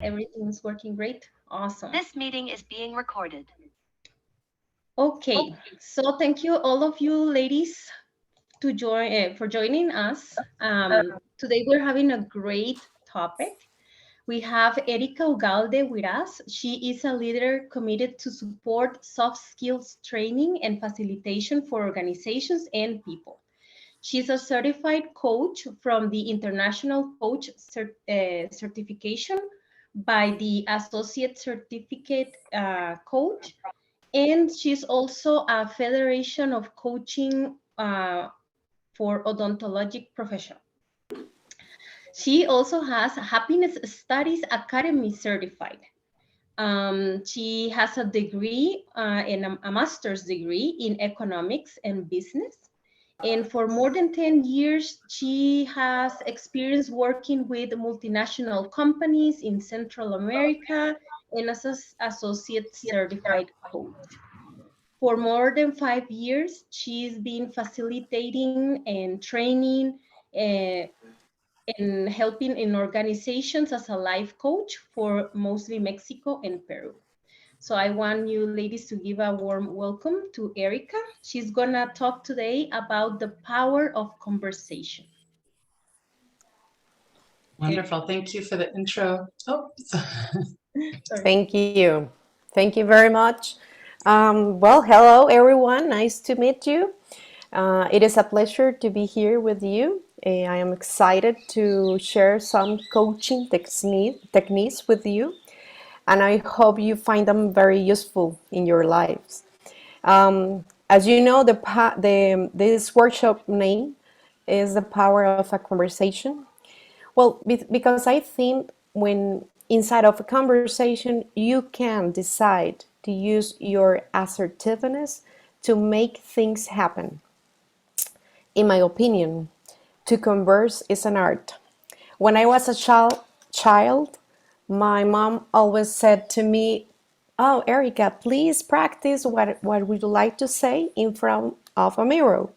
Everything's working great. Awesome. This meeting is being recorded. Okay, so thank you all of you ladies to join for joining us. Today we're having a great topic. We have Ericka Ugalde with us. She is a leader committed to support soft skills training and facilitation for organizations and people. She's a certified coach from the International Coach Certification by the Associate Certificate Coach, and she's also a Federation of Coaching for Odontologic Professional. She also has a Happiness Studies Academy certified. She has a degree and a master's degree in economics and business. And for more than 10 years, she has experience working with multinational companies in Central America and as an associate certified coach. For more than 5 years, she's been facilitating and training uh, and helping in organizations as a life coach for mostly Mexico and Peru. So I want you ladies to give a warm welcome to Ericka. She's gonna talk today about the power of conversation. Wonderful. Thank you for the intro. Oh, Thank you. Thank you very much. Well, hello, everyone. Nice to meet you. It is a pleasure to be here with you. I am excited to share some coaching techniques with you, and I hope you find them very useful in your lives. As you know, this workshop name is the power of a conversation. Well, because I think when inside of a conversation, you can decide to use your assertiveness to make things happen. In my opinion, to converse is an art. When I was a child, my mom always said to me, "Oh, Ericka, please practice what would you like to say in front of a mirror."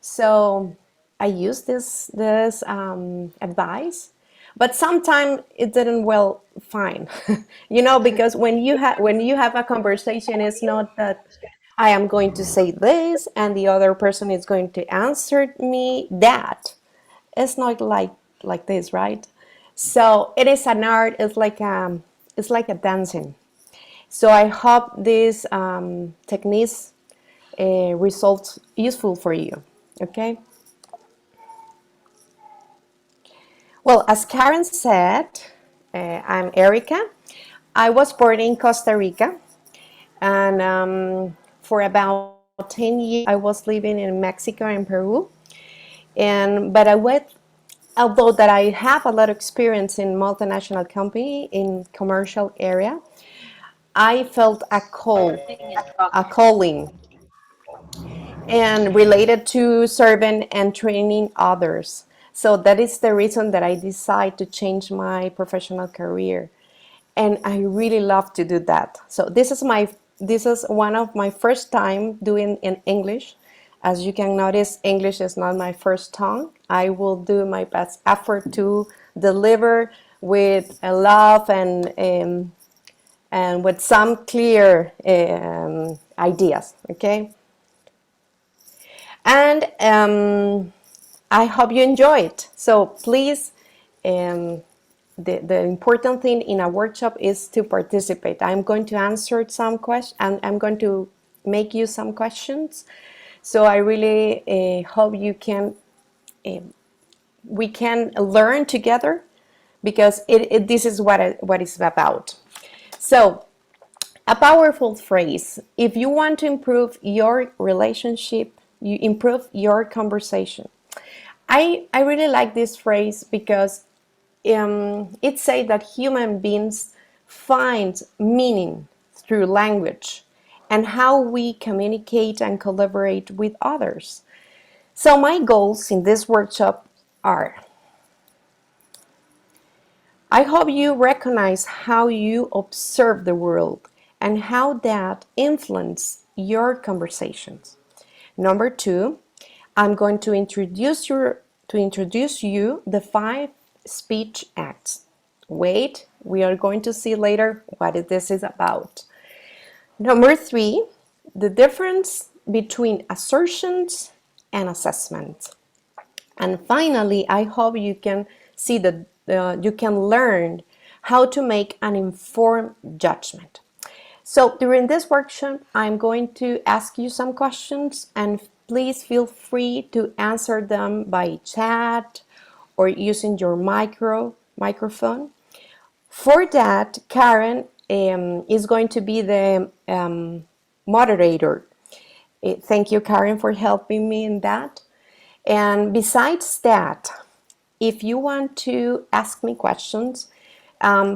So I used this advice, but sometimes it didn't well fine, because when you have a conversation, it's not that I am going to say this and the other person is going to answer me that. It's not like this, right? So it is an art. It's like a dancing. So I hope these techniques results useful for you. Okay. Well, as Karen said, I'm Ericka. I was born in Costa Rica, and for about 10 years I was living in Mexico and Peru. Although that I have a lot of experience in multinational company in commercial area, I felt a calling, and related to serving and training others. So that is the reason that I decided to change my professional career, and I really love to do that. So this is one of my first time doing in English. As you can notice, English is not my first tongue. I will do my best effort to deliver with a love and with some clear ideas. Okay. And I hope you enjoy it. So please, the important thing in a workshop is to participate. I'm going to answer some questions, and I'm going to make you some questions. So I really hope we can learn together, because this is what it's about. So, a powerful phrase: if you want to improve your relationship, you improve your conversation. I really like this phrase because it says that human beings find meaning through language and how we communicate and collaborate with others. So my goals in this workshop are: I hope you recognize how you observe the world and how that influences your conversations. Number two, I'm going to introduce you the 5 speech acts: wait, We are going to see later what this is about. Number 3, the difference between assertions and assessments. And finally, I hope you can see that you can learn how to make an informed judgment. So during this workshop, I'm going to ask you some questions, and please feel free to answer them by chat or using your microphone. For that, Karen is going to be the moderator. Thank you, Karen, for helping me in that. And besides that, if you want to ask me questions,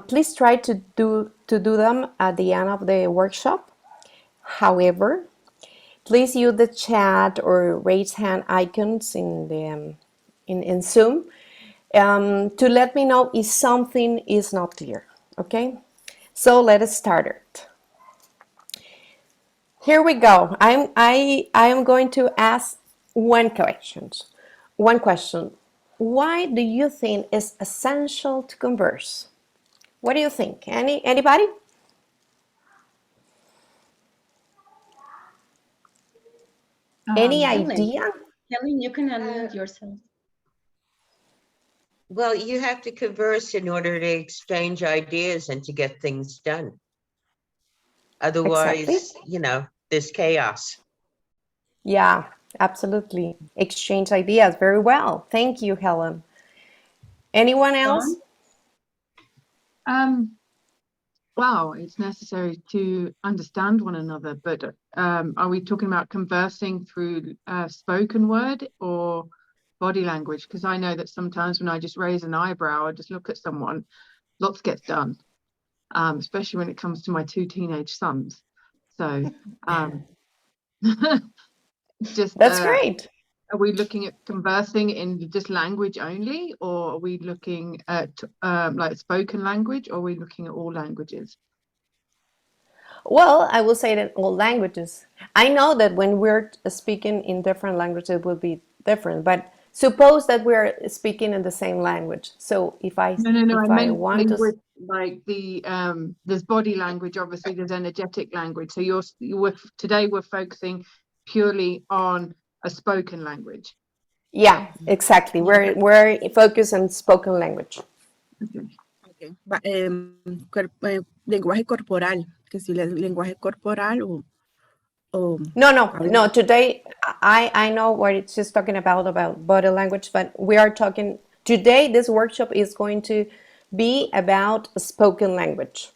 please try to do them at the end of the workshop. However, please use the chat or raise hand icons in Zoom to let me know if something is not clear. Okay, so let us start it. Here we go. I am going to ask one question. Why do you think it's essential to converse? What do you think? Anybody? Any idea? Helen, you can unmute yourself. Well, you have to converse in order to exchange ideas and to get things done. Otherwise, Exactly. there's chaos. Yeah, absolutely. Exchange ideas. Very well. Thank you, Helen. Anyone else? Well, it's necessary to understand one another, but are we talking about conversing through spoken word or body language? Because I know that sometimes when I just raise an eyebrow or just look at someone, lots gets done, especially when it comes to my 2 teenage sons. So just That's great. Are we looking at conversing in just language only, or are we looking at like spoken language, or are we looking at all languages? Well, I will say that all languages. I know that when we're speaking in different languages, it will be different. But suppose that we're speaking in the same language. So if I meant want language, to, like there's body language, obviously there's energetic language. So today we're focusing purely on a spoken language. yeah, exactly. We're focused on spoken language. Okay. Lenguaje corporal, que si lenguaje corporal o No. Today, I know what she's talking about body language, but we are talking today. This workshop is going to be about spoken language.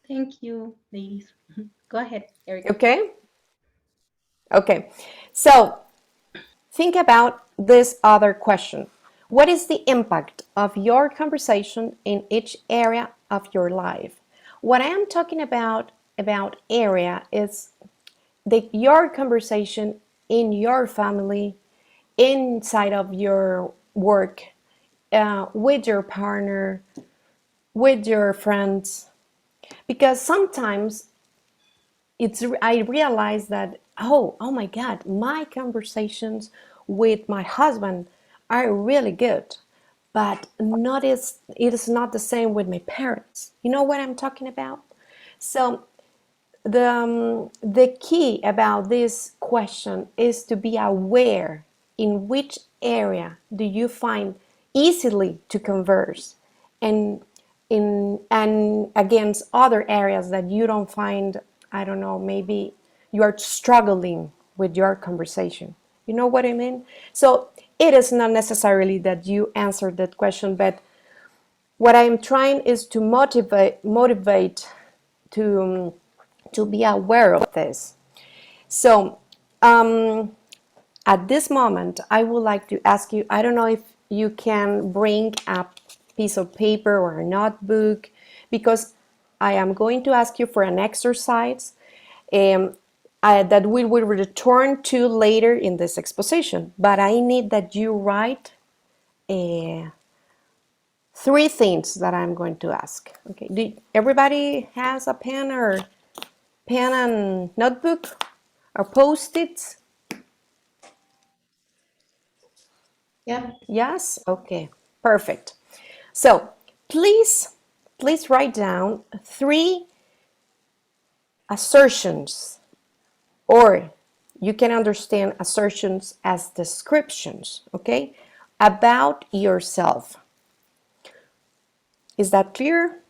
Thank you, ladies. Go ahead, Ericka. Okay. So think about this other question. What is the impact of your conversation in each area of your life? What I am talking about area is your conversation in your family, inside of your work, with your partner, with your friends. Because sometimes I realize that, oh my God, my conversations with my husband are really good, but it is not the same with my parents. You know what I'm talking about? So the key about this question is to be aware in which area do you find easily to converse, and against other areas that you don't find, I don't know, maybe you are struggling with your conversation. You know what I mean? So it is not necessarily that you answer that question, but what I'm trying is to motivate to be aware of this. So at this moment, I would like to ask you, I don't know if you can bring a piece of paper or a notebook, because I am going to ask you for an exercise that we will return to later in this exposition. But I need that you write 3 things that I'm going to ask. Okay, everybody has a pen and notebook or post-its? Yeah. Yes? Okay, perfect. So please write down 3 assertions, or you can understand assertions as descriptions, okay, about yourself. Is that clear?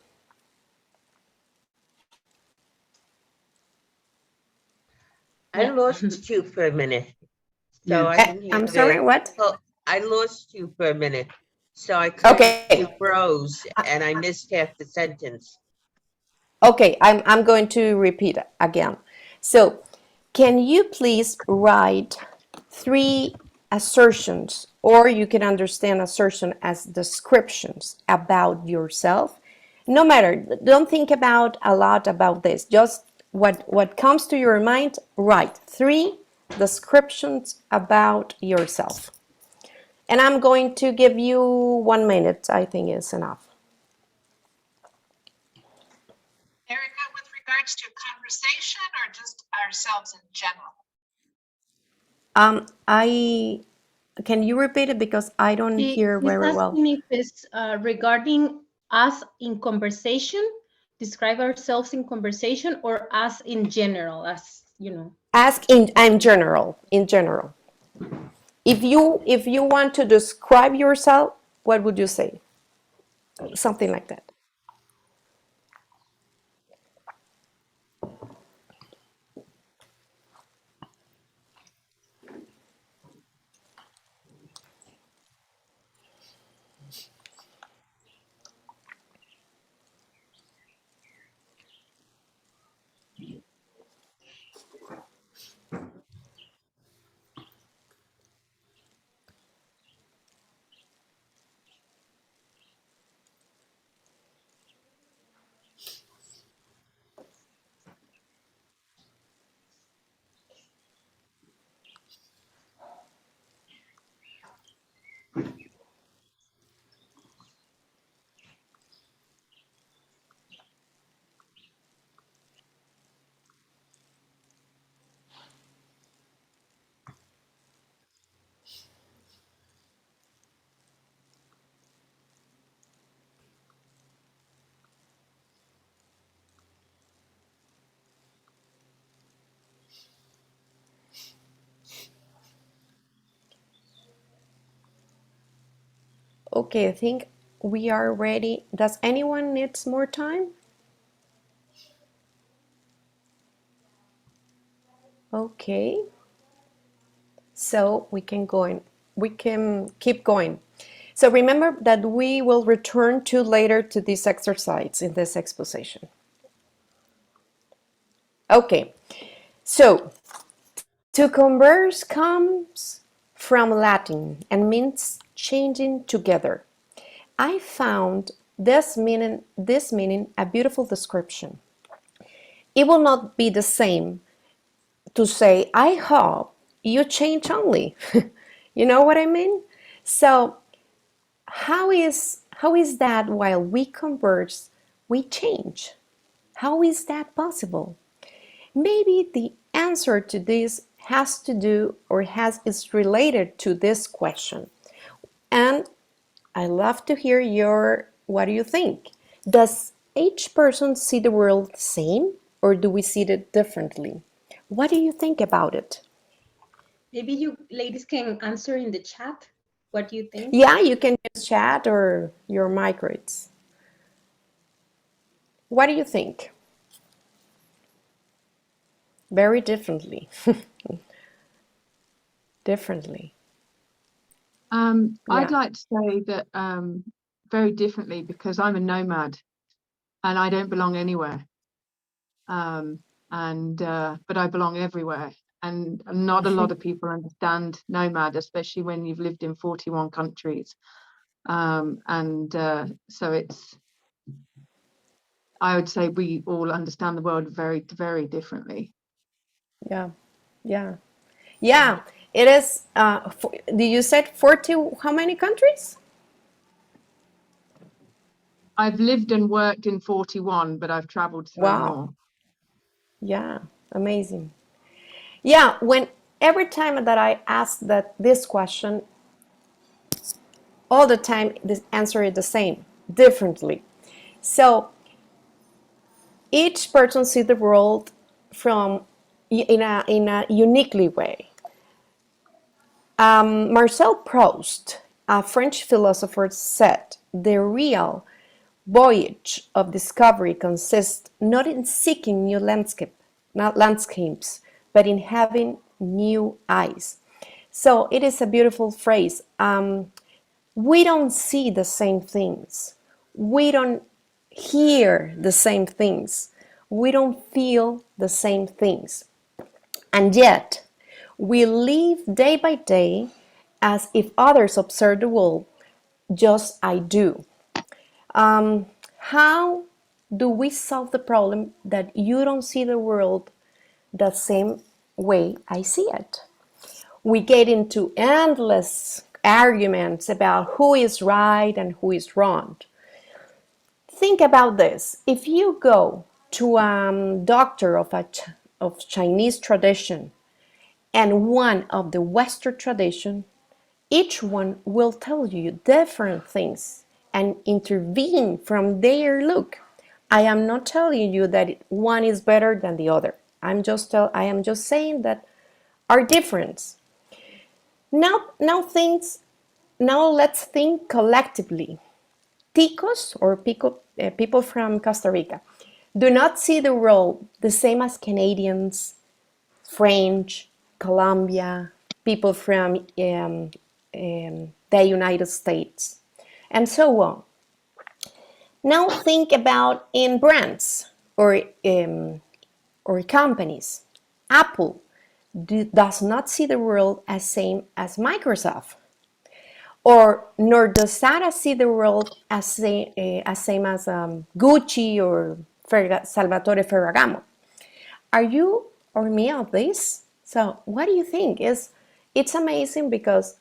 I Yeah. lost you for a minute. So Yeah. I didn't hear I'm sorry, what? Well, I lost you for a minute. So I kind Okay. of froze and I missed half the sentence. Okay, I'm going to repeat again. So, can you please write 3 assertions, or you can understand assertion as descriptions about yourself? No matter, don't think about a lot about this. Just what comes to your mind, write 3 descriptions about yourself. And I'm going to give you 1 minute, I think is enough. Ericka, with regards to conversation or just ourselves in general? Can you repeat it because I don't hear She's very well. asking if it's regarding us in conversation, describe ourselves in conversation, or us in general, as you know. Ask in general. In general, if you want to describe yourself, what would you say? Something like that. Okay, I think we are ready. Does anyone needs more time? Okay. So we can go in. We can keep going. So remember that we will return to later to this exercise in this exposition. Okay. So to converse comes from Latin and means changing together. I found this meaning a beautiful description. It will not be the same to say, I hope you change only. You know what I mean? So how is that while we converse, we change? How is that possible? Maybe the answer to this has to do or is related to this question. And I love to hear what do you think? Does each person see the world the same, or do we see it differently? What do you think about it? Maybe you ladies can answer in the chat. What do you think? Yeah, you can use chat or your micros. What do you think? Very differently. Differently. I'd Yeah. like to say that very differently, because I'm a nomad and I don't belong anywhere. But I belong everywhere. And not a lot of people understand nomad, especially when you've lived in 41 countries. So I would say we all understand the world very, very differently. Yeah. Yeah. Yeah. It is. You said 40? How many countries? I've lived and worked in 41, but I've traveled through Wow. more. Yeah. Amazing. Yeah. Every time that I ask this question, all the time the answer is the same. differently. So each person sees the world from in a uniquely way. Marcel Proust, a French philosopher, said, "The real voyage of discovery consists not in seeking new landscapes, but in having new eyes." So it is a beautiful phrase. We don't see the same things. We don't hear the same things. We don't feel the same things. And yet, we live day by day as if others observe the world just I do. How do we solve the problem that you don't see the world the same way I see it? We get into endless arguments about who is right and who is wrong. Think about this. If you go to a doctor of Chinese tradition and one of the Western tradition, each one will tell you different things and intervene from their look. I am not telling you that one is better than the other. I am just saying that are different. Now let's think collectively. Ticos or people from Costa Rica do not see the world the same as Canadians, French, Colombia, people from the United States, and so on. Now think about in brands or companies. Apple does not see the world as same as Microsoft, or nor does Sara see the world as same as Gucci or Salvatore Ferragamo. Are you or me of this? So what do you think? It's amazing because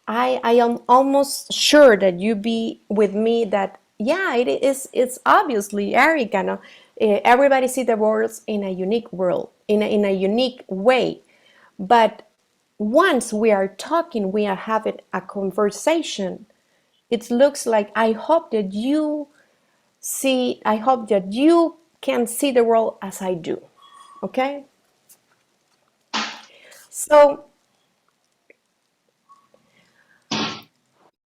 I am almost sure that you be with me that yeah, it's obviously Ericka, no? Everybody see the world in a unique world, in a unique way. But once we are talking, we are having a conversation, it looks like I hope that you can see the world as I do. Okay? So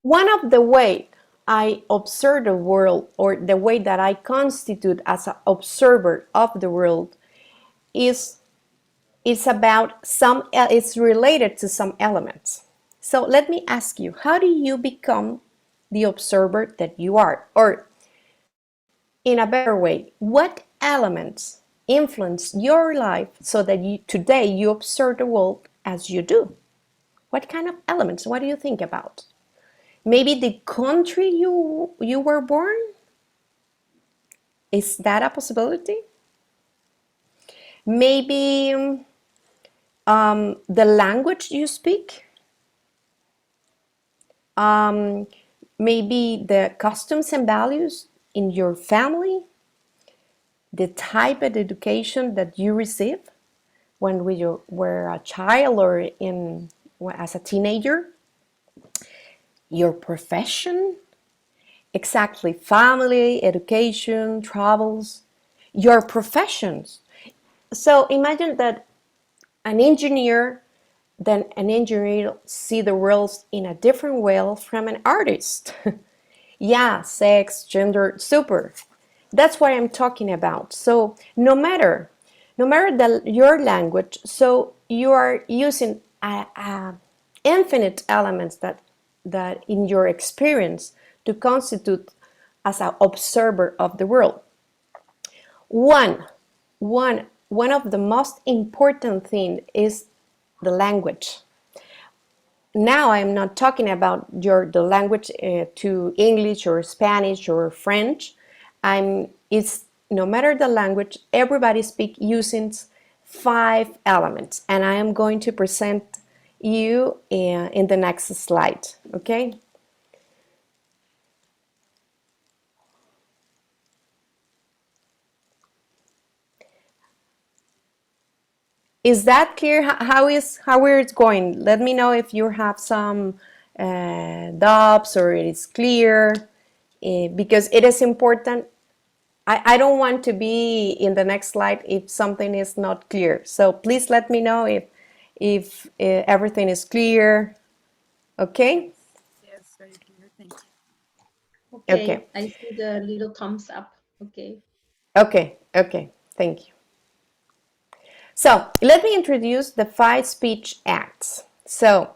one of the way I observe the world, or the way that I constitute as an observer of the world, is it's related to some elements. So let me ask you, how do you become the observer that you are? Or in a better way, what elements influence your life so that today you observe the world as you do? What kind of elements? What do you think about? Maybe the country you were born? Is that a possibility? Maybe the language you speak? Maybe the customs and values in your family? The type of education that you receive when you were a child or as a teenager? Your profession? Exactly, family, education, travels, your professions. So imagine that an engineer see the world in a different way from an artist. Yeah, sex, gender, super. That's what I'm talking about. So no matter your language, so you are using infinite elements that in your experience to constitute as an observer of the world. One of the most important thing is the language. Now I'm not talking about the language to English or Spanish or French. It's no matter the language, everybody speaks using 5 elements, and I am going to present you in the next slide. Okay. Is that clear? How it's going? Let me know if you have some doubts or it is clear, because it is important. I don't want to be in the next slide if something is not clear. So please let me know if everything is clear. Okay? Yes, very clear. Thank you. Okay, Okay. I see the little thumbs up. Okay. Okay, thank you. So let me introduce the 5 speech acts. So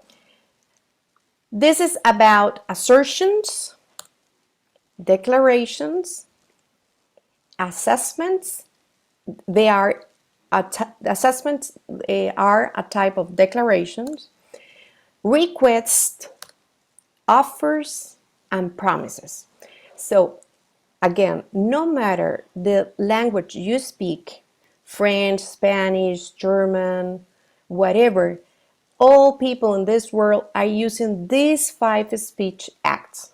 this is about assertions, declarations, assessments. Assessments are a type of declarations, requests, offers, and promises. So again, no matter the language you speak, French, Spanish, German, whatever, all people in this world are using these 5 speech acts.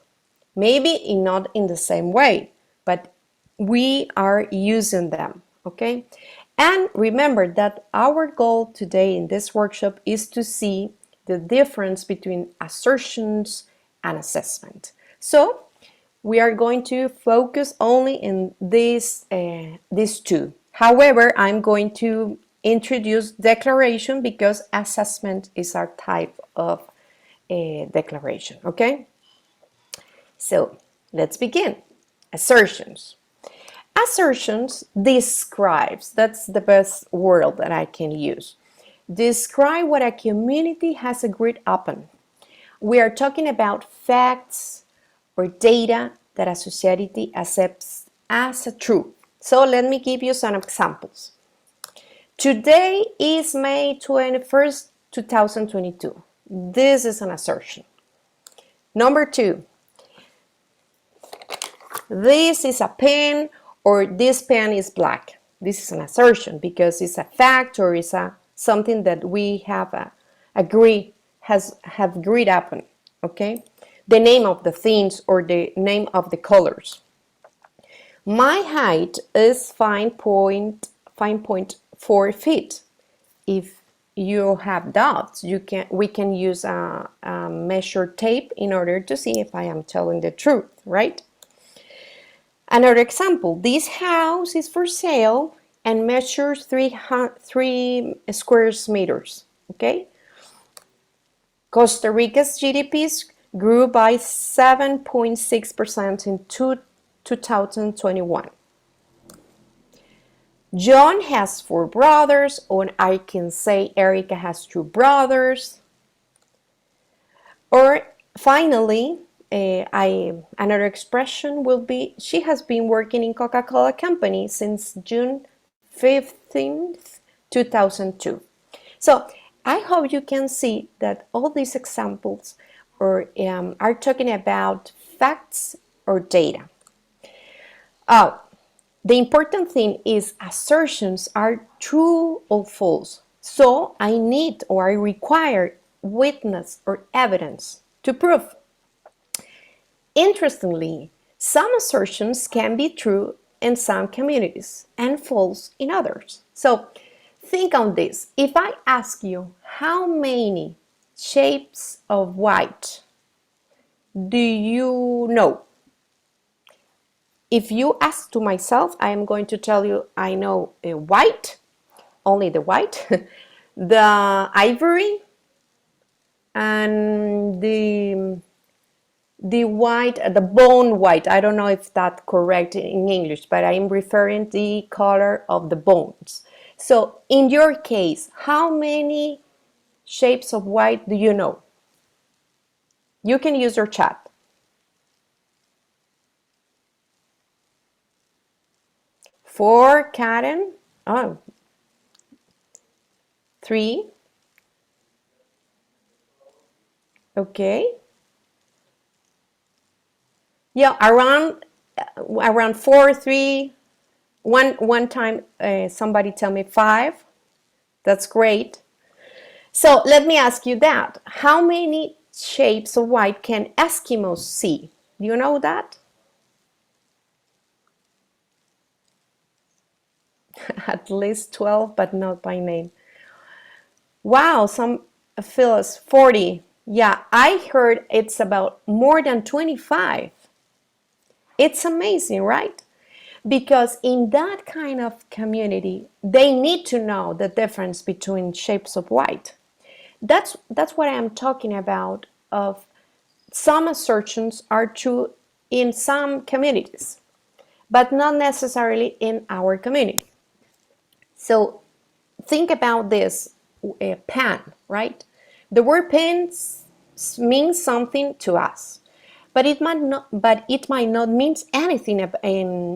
Maybe not in the same way, but we are using them, okay? And remember that our goal today in this workshop is to see the difference between assertions and assessment. So we are going to focus only in these two. However, I'm going to introduce declaration because assessment is our type of declaration, okay? So let's begin. Assertions. Assertions describes, that's the best word that I can use. Describe what a community has agreed upon. We are talking about facts or data that a society accepts as a truth. So let me give you some examples. Today is May 21st, 2022. This is an assertion. Number 2, this is a pen or this pen is black. This is an assertion because it's a fact or it's something that we have agreed upon. Okay, the name of the things or the name of the colors. My height is 5.4 feet. If you have doubts, we can use a measure tape in order to see if I am telling the truth, right? Another example, this house is for sale and measures 3 square meters, okay? Costa Rica's GDP grew by 7.6% in 2021. John has 4 brothers, or I can say Ericka has 2 brothers. Or finally, another expression will be, she has been working in Coca-Cola Company since June 15th, 2002. So I hope you can see that all these examples are talking about facts or data. The important thing is assertions are true or false. So I need or I require witness or evidence to prove. Interestingly, some assertions can be true in some communities and false in others. So think on this. If I ask you how many shapes of white do you know? If you ask to myself, I am going to tell you I know white, only the white, the ivory, and the white, the bone white. I don't know if that's correct in English, but I'm referring the color of the bones. So in your case, how many shapes of white do you know? You can use your chat. 4, Karen. Oh, 3. Okay. Yeah, around 4, 3. One time somebody tell me 5. That's great. So let me ask you that. How many shapes of white can Eskimos see? Do you know that? At least 12, but not by name. Wow, some fellows, 40. Yeah, I heard it's about more than 25. It's amazing, right? Because in that kind of community, they need to know the difference between shapes of white. That's what I'm talking about. Of some assertions are true in some communities, but not necessarily in our community. So think about this pen, right? The word pen means something to us, but it might not mean anything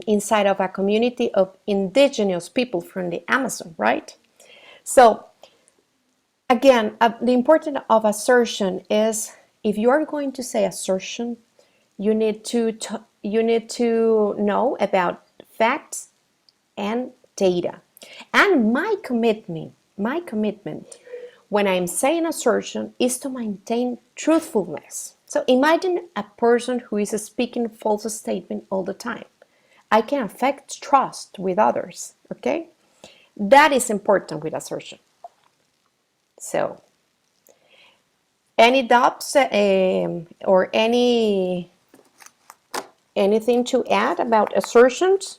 inside of a community of indigenous people from the Amazon, right? So again, the importance of assertion is, if you are going to say assertion, you need to know about facts and data. And my commitment when I'm saying assertion is to maintain truthfulness. So imagine a person who is speaking false statement all the time. I can affect trust with others, okay? That is important with assertion. So, any doubts or anything to add about assertions?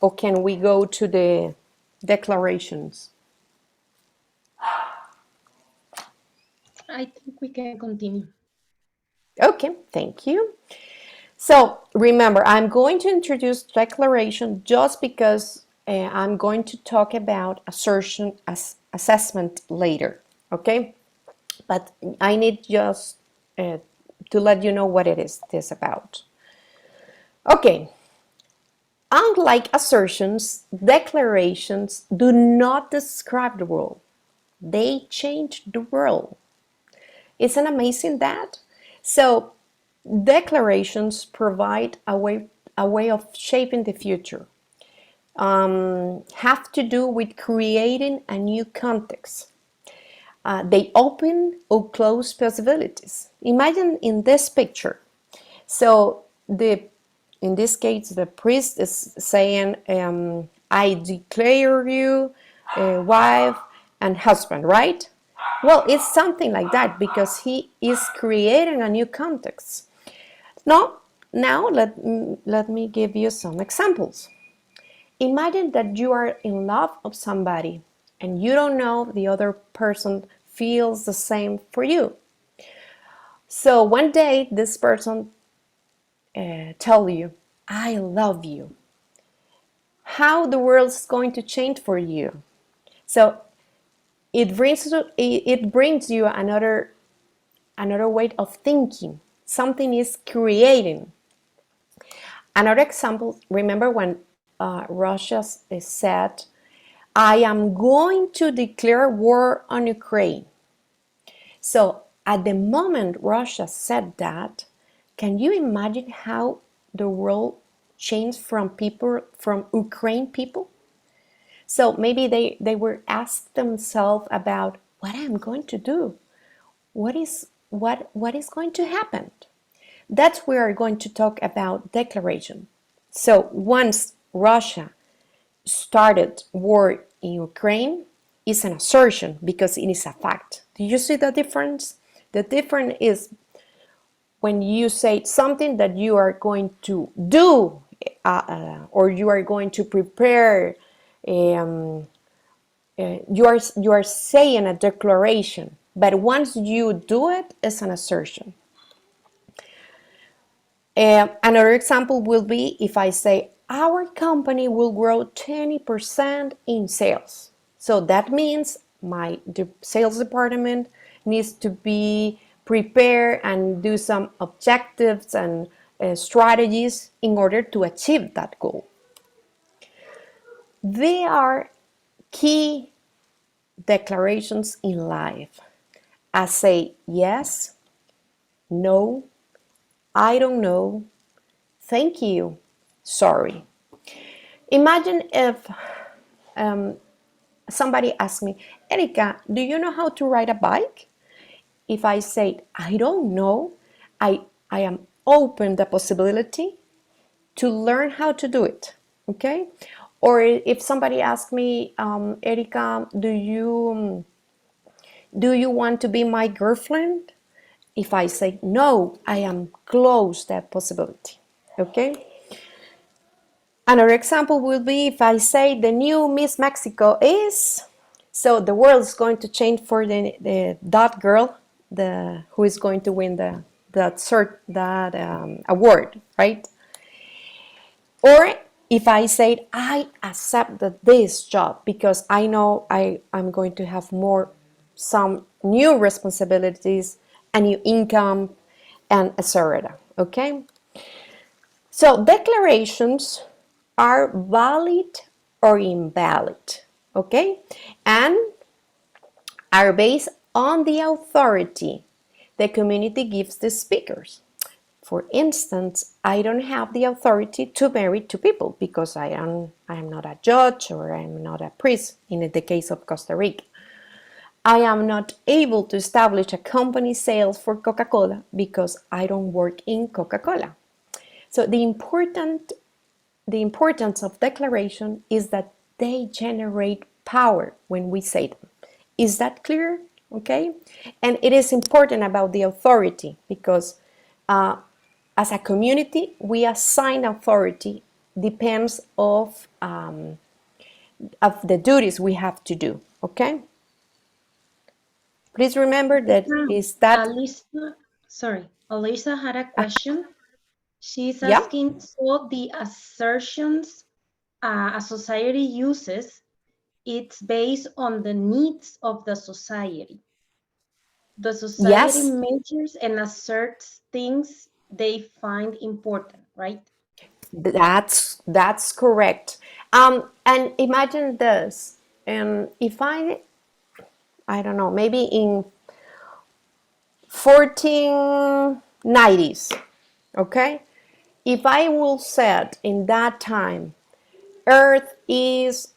Or can we go to the declarations? I think we can continue. Okay, thank you. So remember, I'm going to introduce declaration just because I'm going to talk about assertion as assessment later, okay? But I need just to let you know what it is this about. Okay, unlike assertions, declarations do not describe the world. They change the world. Isn't amazing that? So declarations provide a way of shaping the future. Have to do with creating a new context. They open or close possibilities. Imagine in this picture. So in this case, the priest is saying, I declare you wife and husband, right? Well, it's something like that because he is creating a new context. Now let me give you some examples. Imagine that you are in love of somebody and you don't know the other person feels the same for you. So one day this person tell you, I love you. How the world is going to change for you. So it brings you another way of thinking. Something is creating. Another example, remember when Russia said, I am going to declare war on Ukraine. So at the moment Russia said that, can you imagine how the world changed from Ukraine people? So maybe they were asked themselves about what I'm going to do. What is going to happen? That's where we're going to talk about declaration. So once Russia started war in Ukraine, is an assertion because it is a fact. Do you see the difference? The difference is when you say something that you are going to do or you are going to prepare. You are saying a declaration, but once you do it, it's an assertion. Another example will be if I say our company will grow 20% in sales. So that means the sales department needs to be prepared and do some objectives and strategies in order to achieve that goal. They are key declarations in life. I say yes, no, I don't know, thank you, sorry. Imagine if somebody asked me, Ericka, do you know how to ride a bike? If I say, I don't know, I am open the possibility to learn how to do it, okay? Or if somebody asks me, Ericka, do you want to be my girlfriend? if I say no, I am close that possibility. Okay. Another example will be if I say the new Miss Mexico is, so the world is going to change for that girl, who is going to win that award, right? Or if I say I accept this job because I know I'm going to have some new responsibilities, a new income, and etc. Okay. So declarations are valid or invalid, okay, and are based on the authority the community gives the speakers. For instance, I don't have the authority to marry two people because I am not a judge or I'm not a priest in the case of Costa Rica. I am not able to establish a company sales for Coca-Cola because I don't work in Coca-Cola. So the importance of declaration is that they generate power when we say them. Is that clear? Okay. And it is important about the authority because as a community, we assign authority depends of the duties we have to do. Okay. Please remember that Alisa had a question. She's yeah. asking, so the assertions a society uses, it's based on the needs of the society. The society Yes. measures and asserts things they find important, right? That's correct. And imagine this. If I don't know, maybe in 1490s, okay? If I will said in that time, Earth is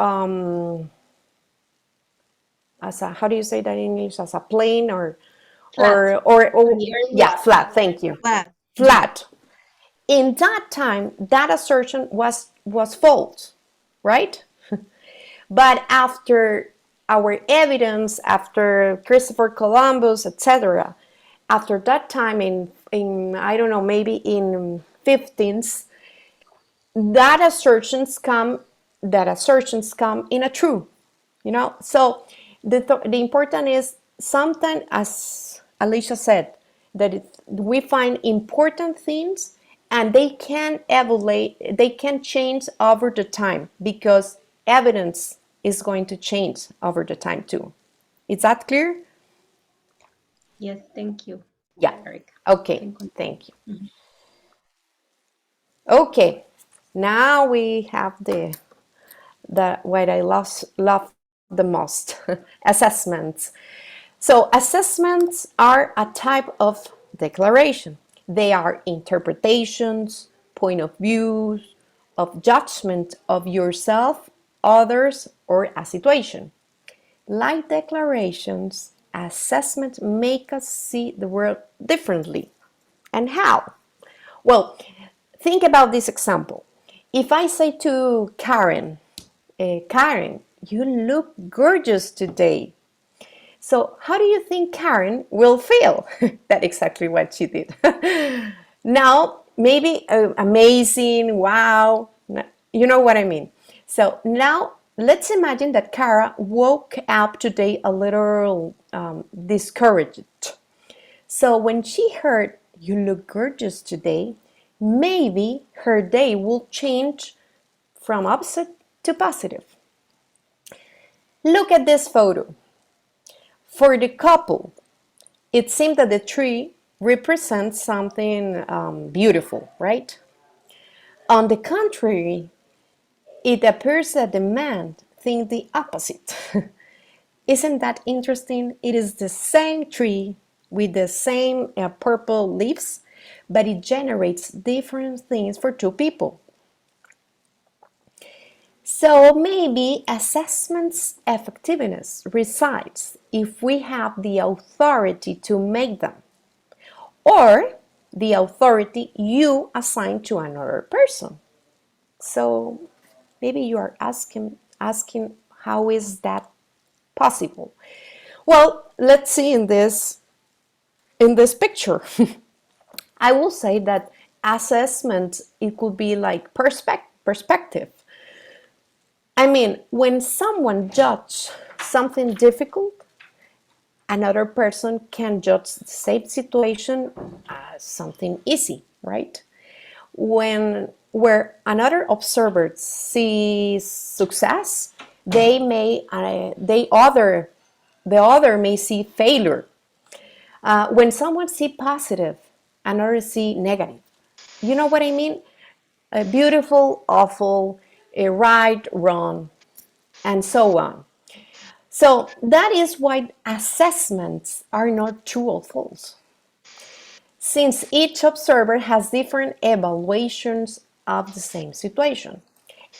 as a, how do you say that in English? As a plane or Flat. yeah, flat. Thank you. Flat. In that time, that assertion was false, right? But after our evidence, after Christopher Columbus, etc., after that time in I don't know, maybe in 15th, that assertions come in a true, So the important is sometimes, as Alicia said, that we find important things and they can evaluate, they can change over the time because evidence is going to change over the time too. Is that clear? Yes, thank you. Yeah. Ericka. Okay, thank you. Okay, now we have the what I love the most, assessments. So assessments are a type of declaration. They are interpretations, point of views, of judgment of yourself, others, or a situation. Like declarations, assessments make us see the world differently. And how? Well, think about this example. If I say to Karen, Karen, you look gorgeous today. So how do you think Karen will feel? That's exactly what she did. Now, maybe amazing, wow, you know what I mean. So now let's imagine that Kara woke up today a little discouraged. So when she heard, you look gorgeous today, maybe her day will change from opposite to positive. Look at this photo. For the couple, it seems that the tree represents something beautiful, right? On the contrary, it appears that the man thinks the opposite. Isn't that interesting? It is the same tree with the same purple leaves, but it generates different things for two people. So maybe assessment's effectiveness resides if we have the authority to make them, or the authority you assign to another person. So maybe you are asking how is that possible? Well, let's see in this in this picture. I will say that assessment, it could be like perspective. I mean, when someone judges something difficult, another person can judge the same situation as something easy, right? Where another observer sees success, the other may see failure. When someone sees positive, another see negative. You know what I mean? Beautiful, awful, right, wrong, and so on. So that is why assessments are not true or false, since each observer has different evaluations of the same situation.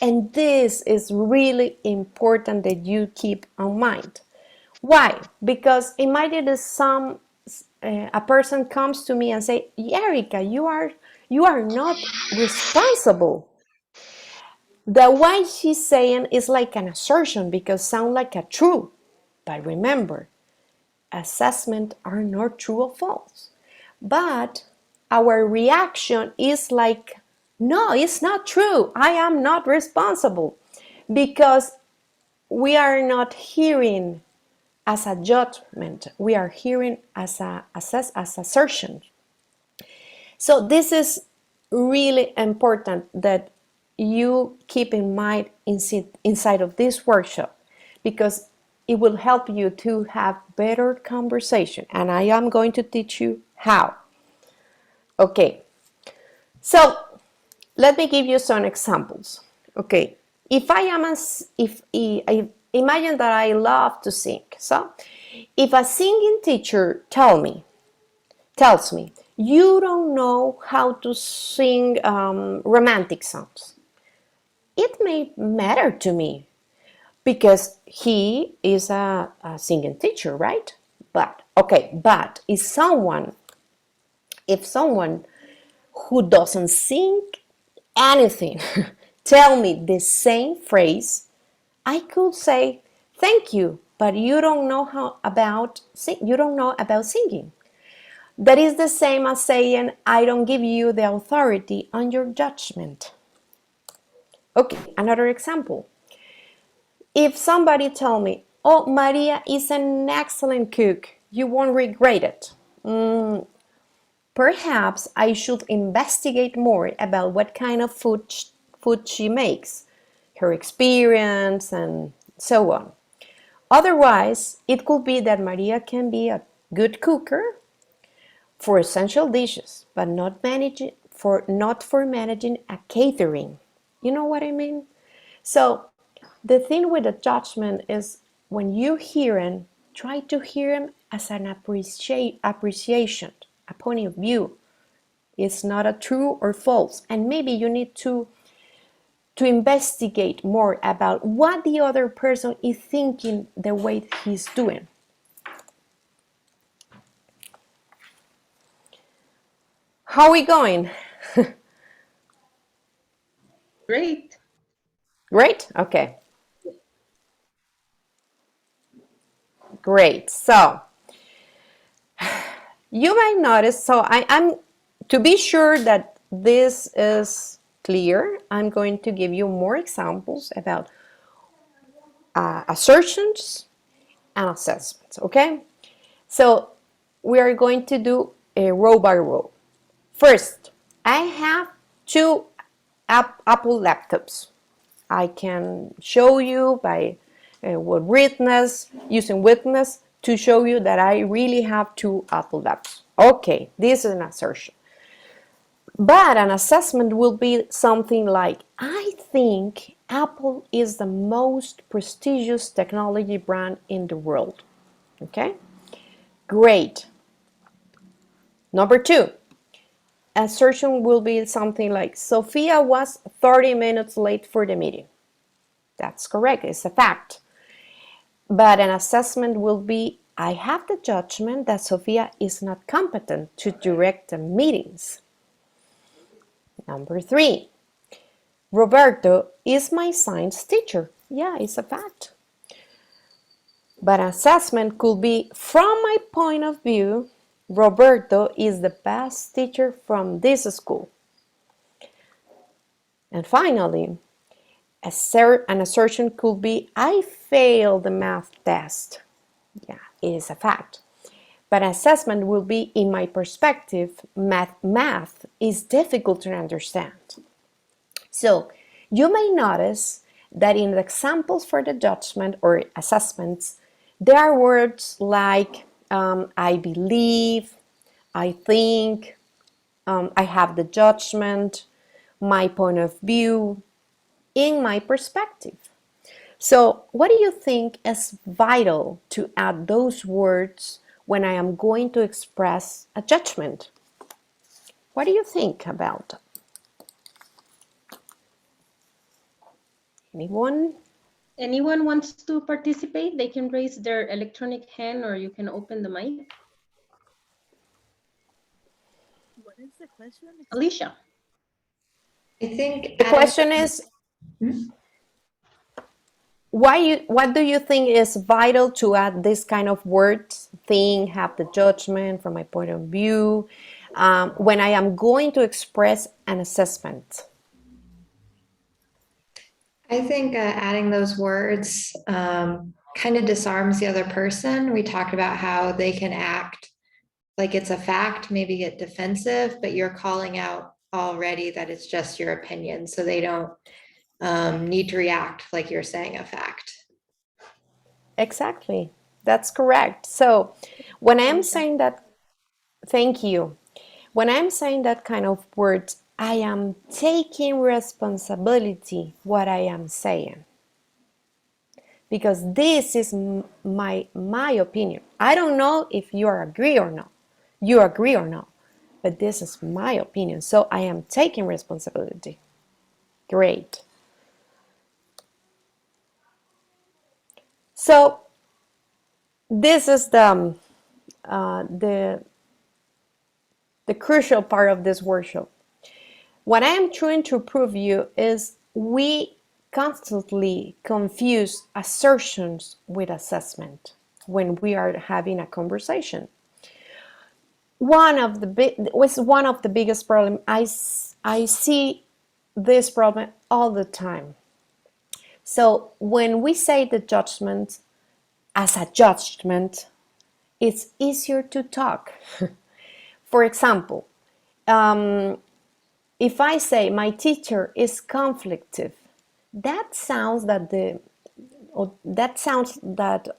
And this is really important that you keep in mind. Why? Because imagine that a person comes to me and say, Ericka, you are not responsible. The way she's saying is like an assertion because sound like a true. But remember, assessments are not true or false. But our reaction is like, no, it's not true. I am not responsible, because we are not hearing as a judgment. We are hearing as assertion. So this is really important that you keep in mind inside of this workshop, because it will help you to have better conversation, and I am going to teach you how. Okay, so let me give you some examples. Okay, if I imagine that I love to sing. So if a singing teacher tells me, you don't know how to sing romantic songs, it may matter to me because he is a singing teacher, right? But if someone who doesn't sing anything tell me the same phrase, I could say, thank you, but you don't know about singing. That is the same as saying, I don't give you the authority on your judgment. Okay, another example. If somebody tell me, oh, Maria is an excellent cook, you won't regret it. Perhaps I should investigate more about what kind of food she makes, her experience, and so on. Otherwise, it could be that Maria can be a good cooker for essential dishes, but not for managing a catering. You know what I mean? So the thing with the judgment is, when you hear him, try to hear him as an appreciation, a point of view. It's not a true or false, and maybe you need to investigate more about what the other person is thinking the way he's doing. How are we going? Great. Great? Okay. Great. So you might notice, so I'm to be sure that this is clear, I'm going to give you more examples about assertions and assessments, okay? So we are going to do a row by row. First, I have two Apple laptops. I can show you by using witness to show you that I really have two Apple laptops. Okay, this is an assertion. But an assessment will be something like, I think Apple is the most prestigious technology brand in the world. Okay? Great. Number two, assertion will be something like, Sophia was 30 minutes late for the meeting. That's correct, it's a fact. But an assessment will be, I have the judgment that Sophia is not competent to direct the meetings. Number three, Roberto is my science teacher. Yeah, it's a fact. But assessment could be, from my point of view, Roberto is the best teacher from this school. And finally, an assertion could be, I failed the math test. Yeah, it is a fact. But assessment will be, in my perspective, math is difficult to understand. So you may notice that in the examples for the judgment or assessments, there are words like I believe, I think, I have the judgment, my point of view, in my perspective. So what do you think is vital to add those words when I am going to express a judgment? What do you think about that? Anyone? Anyone wants to participate? They can raise their electronic hand or you can open the mic. What is the question? Alicia. I think The question is, what do you think is vital to add this kind of words, think, have the judgment, from my point of view, when I am going to express an assessment? I think adding those words kind of disarms the other person. We talked about how they can act like it's a fact, maybe get defensive, but you're calling out already that it's just your opinion, so they don't need to react like you're saying a fact. Exactly, that's correct. So when I'm saying that, thank you. When I'm saying that kind of words, I am taking responsibility what I am saying. Because this is my opinion. I don't know if you agree or not. You agree or not. But this is my opinion. So I am taking responsibility. Great. So this is the crucial part of this workshop. What I am trying to prove you is we constantly confuse assertions with assessment when we are having a conversation. One of the biggest problems. I see this problem all the time. So when we say the judgment as a judgment, it's easier to talk. For example, if I say my teacher is conflictive, that sounds that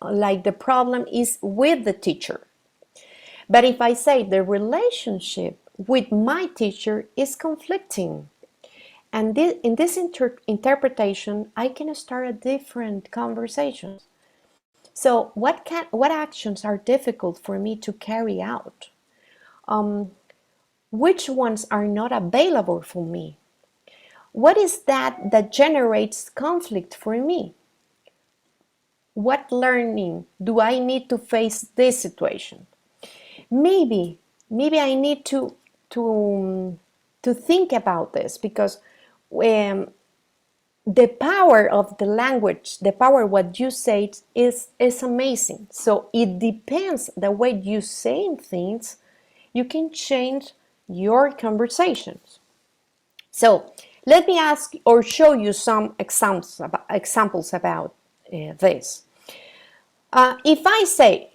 like the problem is with the teacher. But if I say the relationship with my teacher is conflicting, and in this interpretation, I can start a different conversation. So what actions are difficult for me to carry out? Which ones are not available for me? What is that generates conflict for me? What learning do I need to face this situation? Maybe I need to think about this, because the power of the language, the power of what you say is amazing. So it depends the way you say things, you can change your conversations. So let me ask or show you some examples about this. If I say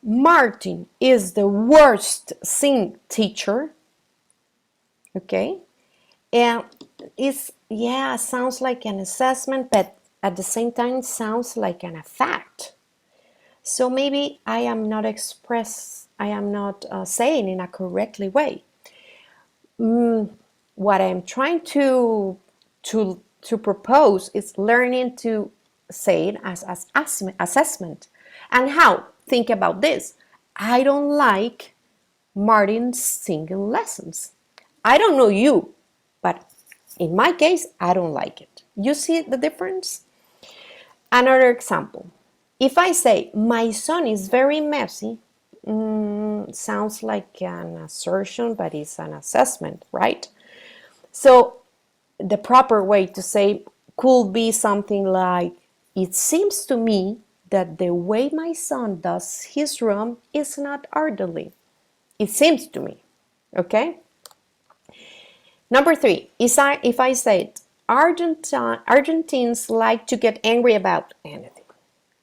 Martin is the worst singing teacher, okay, and sounds like an assessment, but at the same time sounds like a fact. So maybe I am not saying in a correctly way. What I'm trying to propose is learning to say it as assessment. And how? Think about this. I don't like Martin's singing lessons. I don't know you, but in my case, I don't like it. You see the difference? Another example. If I say, my son is very messy, sounds like an assertion, but it's an assessment, right? So the proper way to say could be something like, it seems to me that the way my son does his room is not orderly. It seems to me. Okay. Number 3, if I said Argentines like to get angry about anything.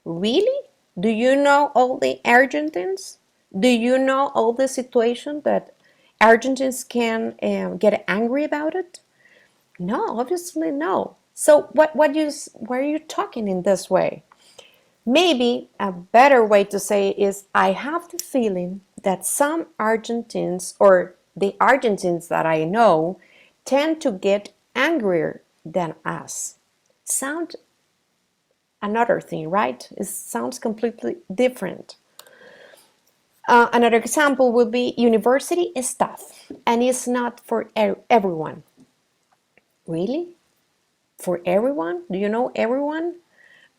Really? Do you know all the Argentines? Do you know all the situation that Argentines can get angry about it? No, obviously no. So why are you talking in this way? Maybe a better way to say is, I have the feeling that some Argentines, or the Argentines that I know, tend to get angrier than us. Sound another thing, right? It sounds completely different. Another example would be university is tough and it's not for everyone. Really? For everyone? Do you know everyone?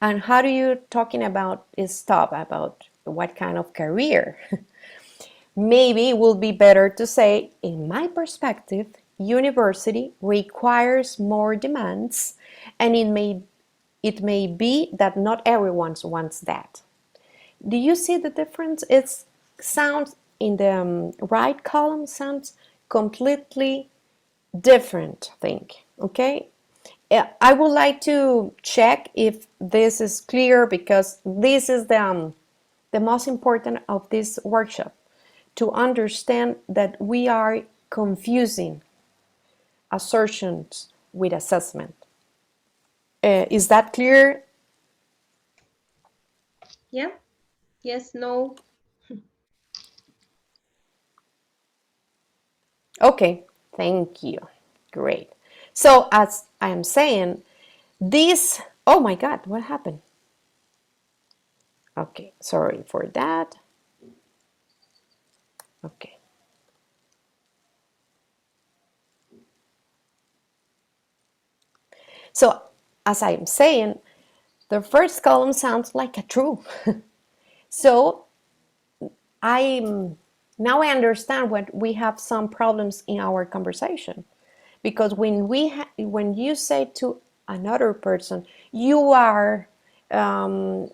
And how do you talking about is tough? About what kind of career? Maybe it will be better to say, in my perspective, university requires more demands, and it may be that not everyone wants that. Do you see the difference? It sounds in the right column sounds completely different thing. Okay, I would like to check if this is clear, because this is the most important of this workshop, to understand that we are confusing assertions with assessment. Is that clear? Yeah. Yes, no. Okay, thank you. Great. So as I am saying, this, oh my God, what happened? Okay, sorry for that. Okay. So as I'm saying, the first column sounds like a true. So now I understand when we have some problems in our conversation, because when you say to another person, you are not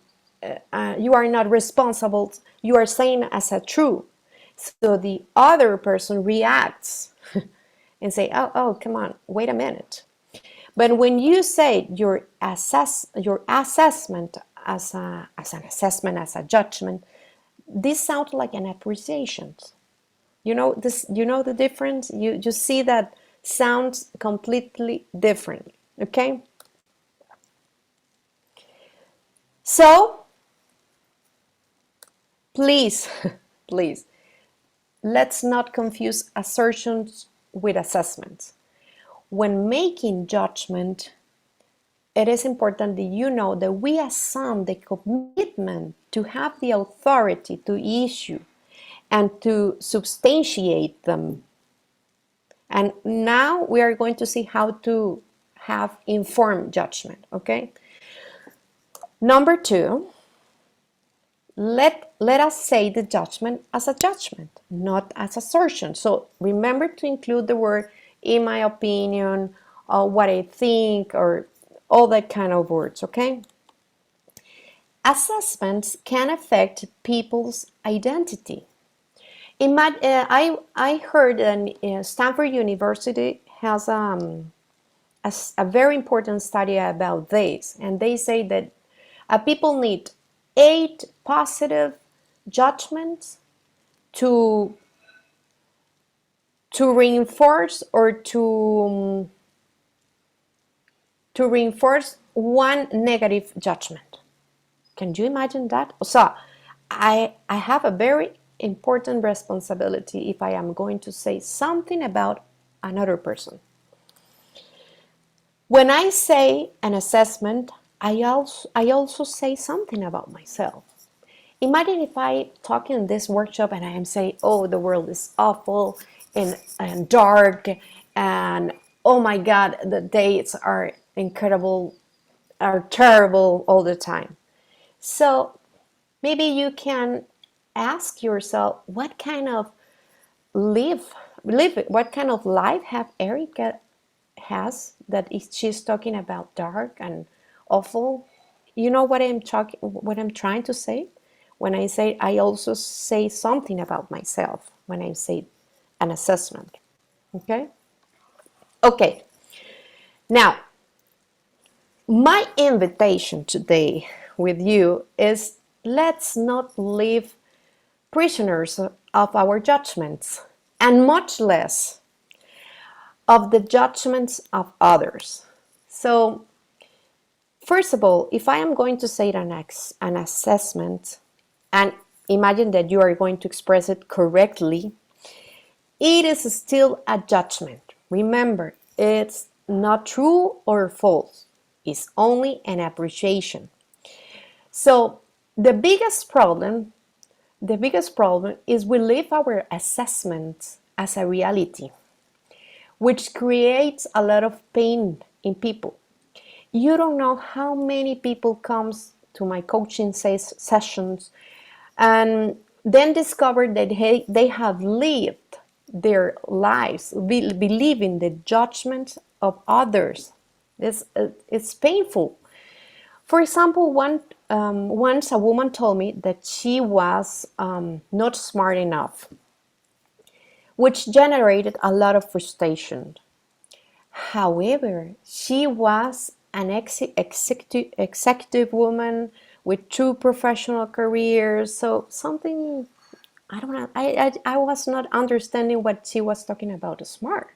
responsible, you are saying as a true. So the other person reacts and say, oh, come on, wait a minute. But when you say your assessment as an assessment, as a judgment, this sounds like an appreciation. You know this. You know the difference. You see that sounds completely different. Okay. So please, please, let's not confuse assertions with assessments. When making judgment, it is important that you know that we assume the commitment to have the authority to issue and to substantiate them. And now we are going to see how to have informed judgment, okay? Number 2, let us say the judgment as a judgment, not as assertion. So remember to include the word in my opinion, or what I think, or all that kind of words, okay? Assessments can affect people's identity. I heard that Stanford University has a very important study about this, and they say that people need 8 positive judgments to reinforce or to reinforce 1 negative judgment. Can you imagine that? So I have a very important responsibility if I am going to say something about another person. When I say an assessment, I also say something about myself. Imagine if I talk in this workshop and I am saying, oh, the world is awful and dark, and oh my God, the days are incredible, are terrible all the time. So maybe you can ask yourself, what kind of what kind of life have Ericka has that she's talking about dark and awful? You know what I'm trying to say? When I say I also say something about myself. when I say an assessment. Okay? Okay. Now, my invitation today with you is, let's not live prisoners of our judgments, and much less of the judgments of others. So, first of all, if I am going to say an assessment, and imagine that you are going to express it correctly, it is still a judgment. Remember, it's not true or false. It's only an appreciation. So the biggest problem is we live our assessments as a reality, which creates a lot of pain in people. You don't know how many people comes to my coaching sessions and then discover that they have lived their lives believing the judgment of others. It's painful. For example, once a woman told me that she was not smart enough, which generated a lot of frustration. However, she was an executive woman with 2 professional careers, so something, I don't know, I was not understanding what she was talking about smart.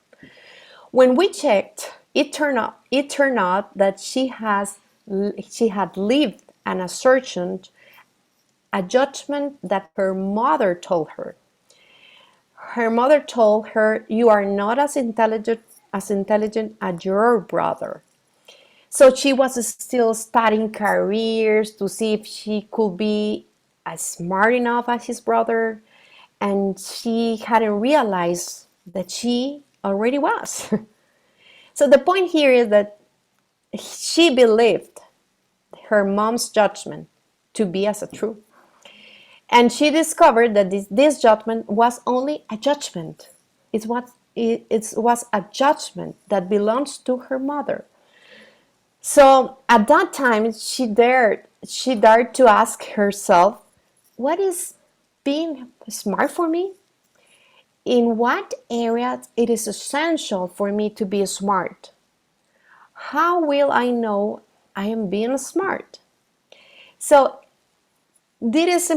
When we checked, it turned out that she had lived an assertion, a judgment that her mother told her. Her mother told her, you are not as intelligent as your brother. So she was still studying careers to see if she could be as smart enough as his brother, and she hadn't realized that she already was. So the point here is that she believed her mom's judgment to be as a true. And she discovered that this judgment was only a judgment. It was a judgment that belongs to her mother. So at that time, she dared to ask herself, what is being smart for me? In what areas it is essential for me to be smart? How will I know I am being smart? So that is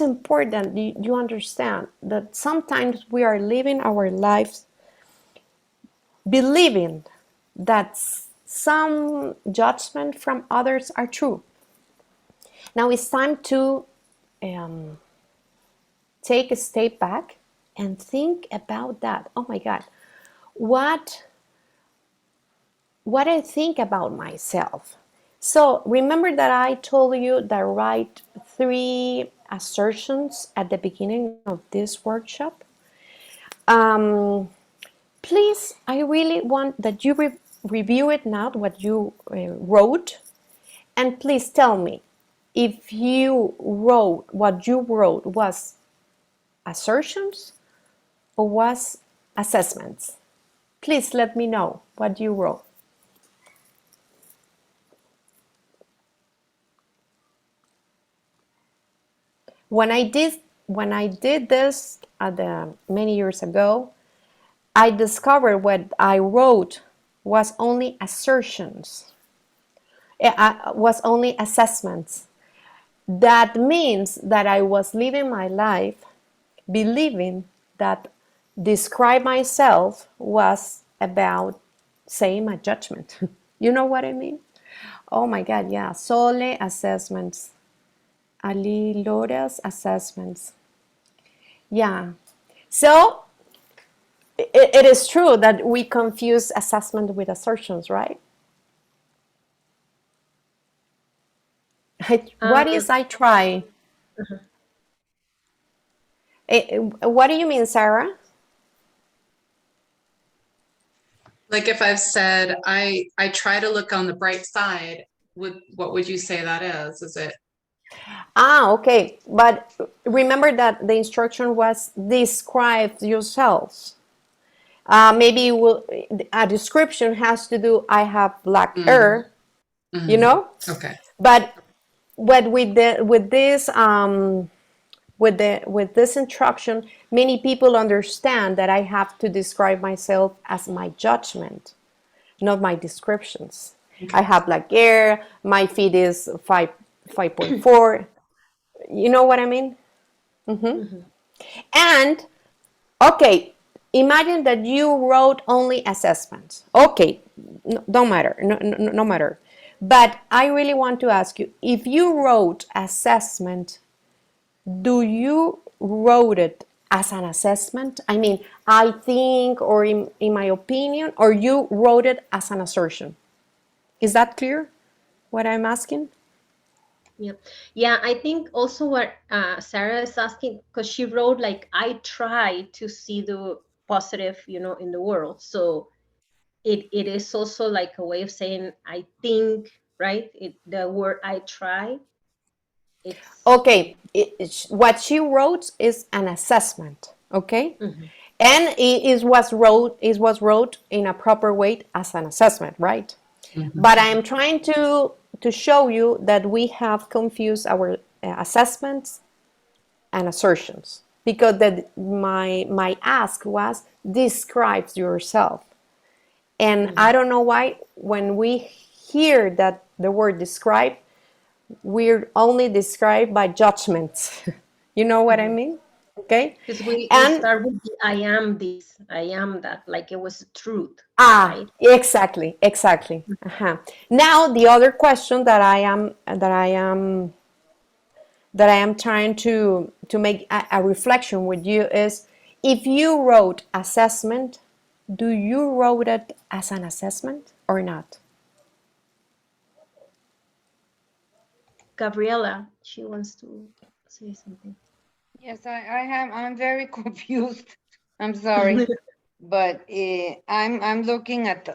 important. You understand that sometimes we are living our lives believing that some judgment from others are true. Now it's time to take a step back and think about that. Oh my God, what I think about myself. So remember that I told you that write 3 assertions at the beginning of this workshop. Please, I really want that you review it now, what you wrote, and please tell me if what you wrote was assertions or was assessments. Please let me know what you wrote. When I did this many years ago, I discovered what I wrote was only assertions. Was only assessments. That means that I was living my life believing that describe myself was about saying my judgment. You know what I mean? Oh my God, yeah. Sole assessments. Ali Lora's assessments. Yeah. So it is true that we confuse assessment with assertions, right? What is I try? What do you mean, Sarah? Like if I've said, I try to look on the bright side, what would you say that is? Is it? Okay. But remember that the instruction was describe yourselves. Maybe a description has to do, I have black hair, you know? Okay. But with this with this instruction, many people understand that I have to describe myself as my judgment, not my descriptions. I have black hair, my feet is 5.4. You know what I mean? And okay, imagine that you wrote only assessments. Okay, don't matter, no matter. But I really want to ask you, if you wrote assessment, do you wrote it as an assessment? I mean, I think, or in my opinion, or you wrote it as an assertion? Is that clear, what I'm asking? Yeah, I think also what Sarah is asking, because she wrote like, I try to see the positive, in the world. So it is also like a way of saying, I think, right? The word I try, it's Okay, what she wrote is an assessment, okay? And it was wrote in a proper way as an assessment, right? But I am trying to show you that we have confused our assessments and assertions, because that my ask was describes yourself, and I don't know why when we hear that the word describe, we're only described by judgments. You know what I mean? Okay. because we And start with the, I am this, I am that, like it was truth. ah, Right? exactly. Now the other question that I am trying to make a reflection with you is, if you wrote assessment, do you wrote it as an assessment or not? Gabriela, she wants to say something. Yes, I'm very confused. I'm sorry, but I'm looking at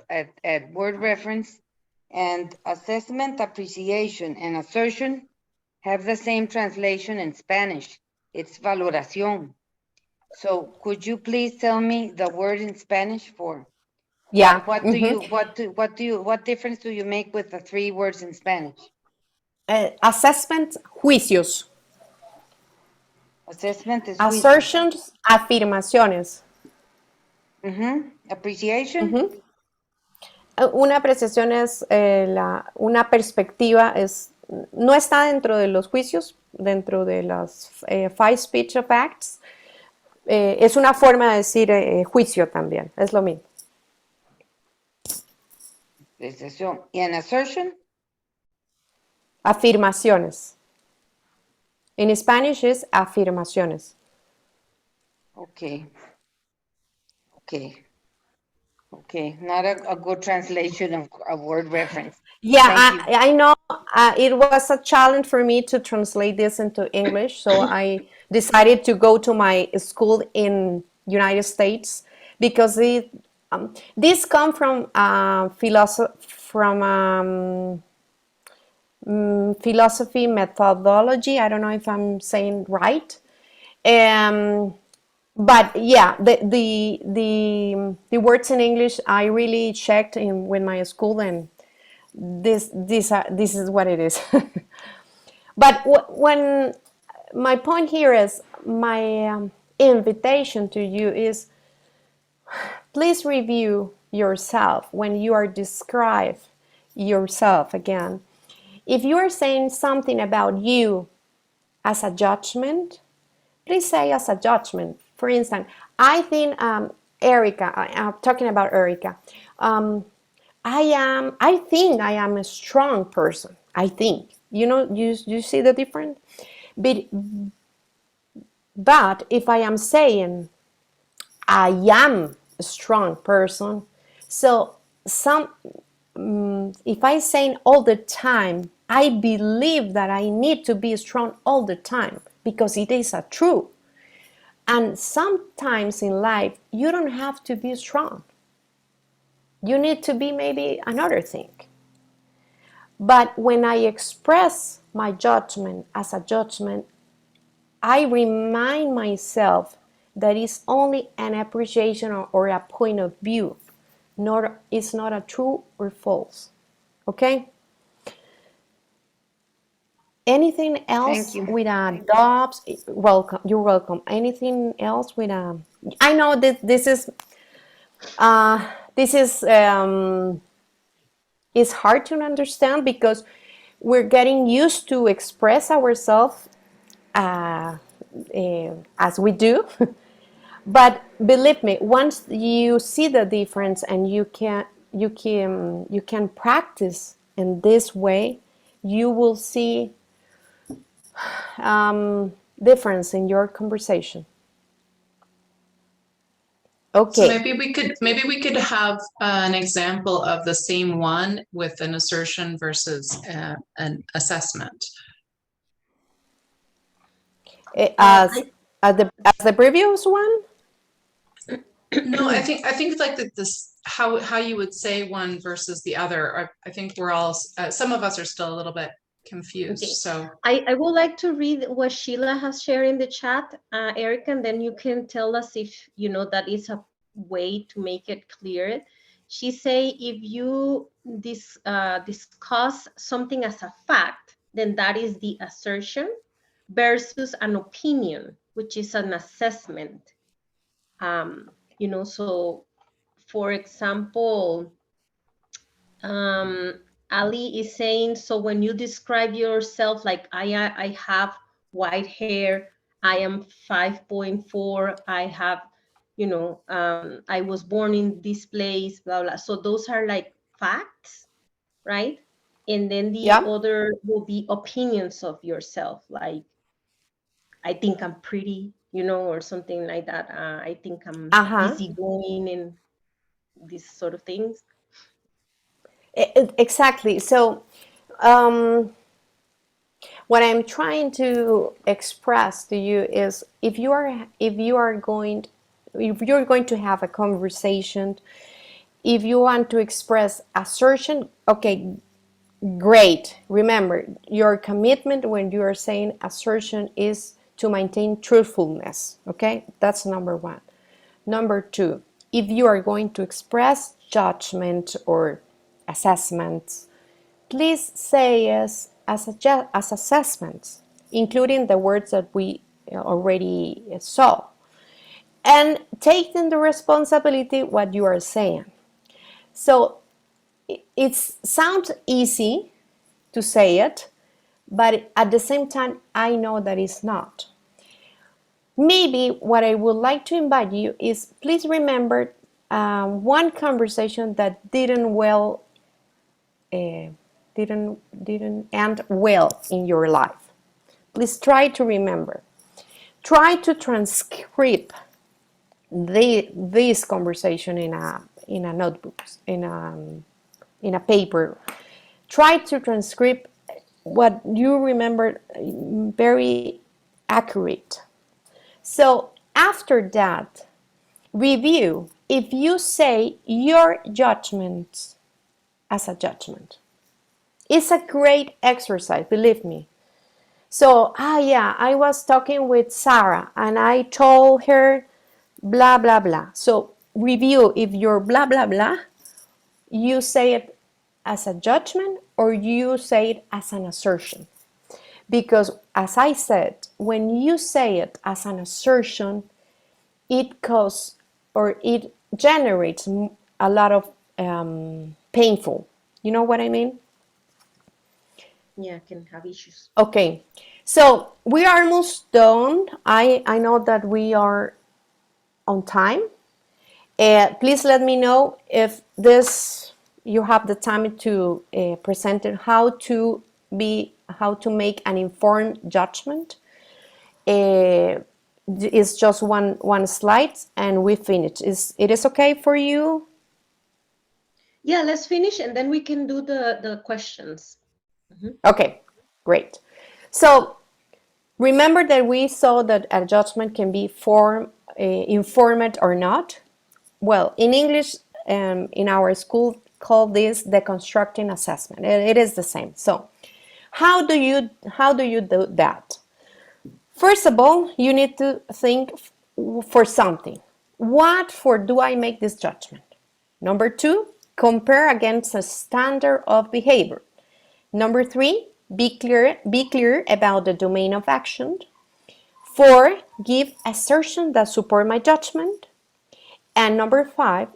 word reference, and assessment, appreciation, and assertion have the same translation in Spanish. It's valoración. So could you please tell me the word in Spanish for Yeah. what difference do you make with the three words in Spanish? Assessment, juicios. Assessment is Assertions, afirmaciones. Appreciation. Una apreciación es una perspectiva, no está dentro de los juicios, dentro de las five speech of facts. Es una forma de decir juicio también, es lo mismo. ¿Y en assertion? Afirmaciones. En Spanish es afirmaciones. Okay. Not a good translation of word reference. Yeah, I know it was a challenge for me to translate this into English, so I decided to go to my school in United States, because this come from philosophy methodology. I don't know if I'm saying right. But yeah, the words in English I really checked with my school, and this is what it is. But when my point here is, my invitation to you is, please review yourself when you are describe yourself again. If you are saying something about you as a judgment, please say as a judgment. For instance, I think Ericka, I'm talking about Ericka. I think I am a strong person. I think, you see the difference? But if I am saying I am a strong person, so if I saying all the time, I believe that I need to be strong all the time, because it is a truth. And sometimes in life, you don't have to be strong. You need to be maybe another thing. But when I express my judgment as a judgment, I remind myself that it's only an appreciation or a point of view. It's not a true or false. Okay? Anything else you. with dots? Welcome. You're welcome. Anything else with I know that this is it's hard to understand because we're getting used to express ourselves as we do. But believe me, once you see the difference and you can practice in this way, you will see difference in your conversation. Okay. So maybe we could have an example of the same one with an assertion versus an assessment. As the previous one? No, I think like this how you would say one versus the other. I think we're all some of us are still a little bit confused. Okay. So I would like to read what Sheila has shared in the chat, Eric, and then you can tell us if you know that is a way to make it clear. She say if you discuss something as a fact, then that is the assertion versus an opinion, which is an assessment. You know, so for example, Ali is saying, so when you describe yourself like I have white hair, I am 5.4, I have, you know, I was born in this place, blah, blah. So those are like facts, right? And then the other will be opinions of yourself, like I think I'm pretty, you know, or something like that. I think I'm easygoing and these sort of things. Exactly. So what I'm trying to express to you is if you're going to have a conversation, if you want to express assertion, okay, great. Remember, your commitment when you are saying assertion is to maintain truthfulness. Okay, that's number one. Number two, if you are going to express judgment or assessments, please say as assessments, including the words that we already saw, and taking the responsibility what you are saying. So it sounds easy to say it, but at the same time, I know that it's not. Maybe what I would like to invite you is please remember one conversation that didn't end well in your life. Please try to remember. Try to transcribe this conversation in a notebook, in a paper. Try to transcribe what you remember very accurate. So after that, review if you say your judgment as a judgment. It's a great exercise, believe me. So, yeah, I was talking with Sarah and I told her blah, blah, blah. So review if your blah, blah, blah, you say it as a judgment or you say it as an assertion. Because as I said, when you say it as an assertion, it causes or it generates a lot of painful. You know what I mean? Yeah, can have issues. Okay, so we are almost done. I know that we are on time. Please let me know if you have the time to present it, how to make an informed judgment. It's just one slide and we finish. It is okay for you? Yeah, let's finish and then we can do the questions. Okay, great. So remember that we saw that a judgment can be informed or not. Well, in English, in our school, call this the constructing assessment. It is the same. So how do you do that? First of all, you need to think for something. What for do I make this judgment? Number two, compare against a standard of behavior. Number three, be clear about the domain of action. 4, give assertions that support my judgment. And number 5,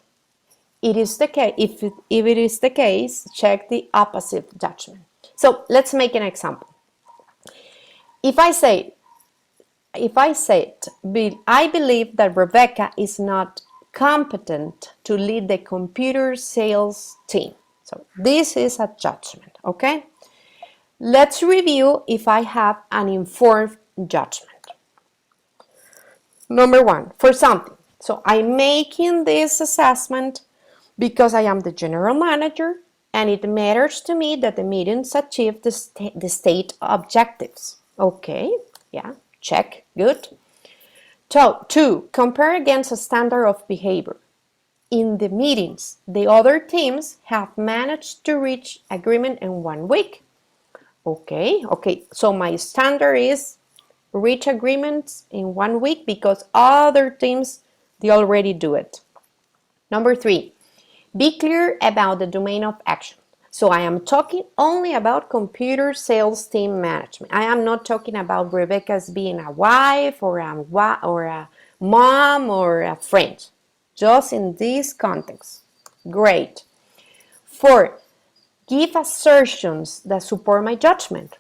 it is the case, if it is the case, check the opposite judgment. So let's make an example. If I say, I believe that Rebecca is not competent to lead the computer sales team. So this is a judgment, okay? Let's review if I have an informed judgment. Number 1, for something. So I'm making this assessment because I am the general manager and it matters to me that the meetings achieve the state objectives. Okay, yeah, check, good. 2, compare against a standard of behavior. In the meetings, the other teams have managed to reach agreement in 1 week. Okay, so my standard is reach agreements in 1 week because other teams, they already do it. Number 3, be clear about the domain of action. So I am talking only about computer sales team management. I am not talking about Rebecca's being a wife or a mom or a friend. Just in this context. Great. 4, give assertions that support my judgment.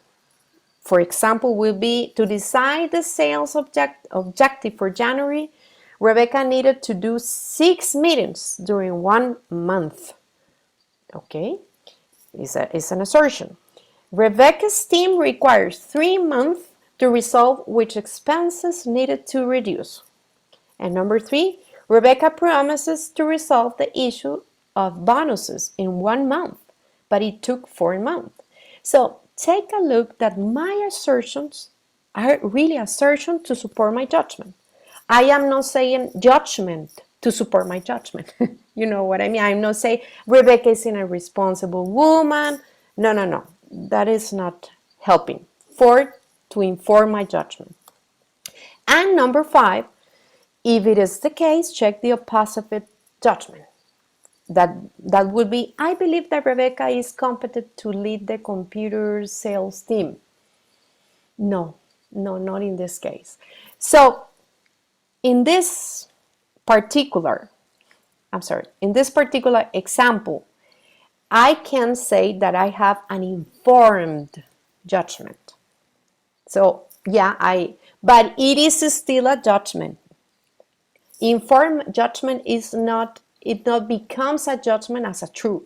For example, will be to decide the sales objective for January, Rebecca needed to do 6 meetings during 1 month. Okay, it's an assertion. Rebecca's team requires 3 months to resolve which expenses needed to reduce. And number 3, Rebecca promises to resolve the issue of bonuses in 1 month, but it took 4 months. So take a look that my assertions are really assertions to support my judgment. I am not saying judgment to support my judgment. You know what I mean? I'm not saying Rebecca is a responsible woman. No. That is not helping. 4, to inform my judgment. And number 5, if it is the case, check the opposite judgment. That would be, I believe that Rebecca is competent to lead the computer sales team. No, not in this case. So in this particular example, I can say that I have an informed judgment. So yeah, but it is still a judgment. Informed judgment is not becomes a judgment as a truth.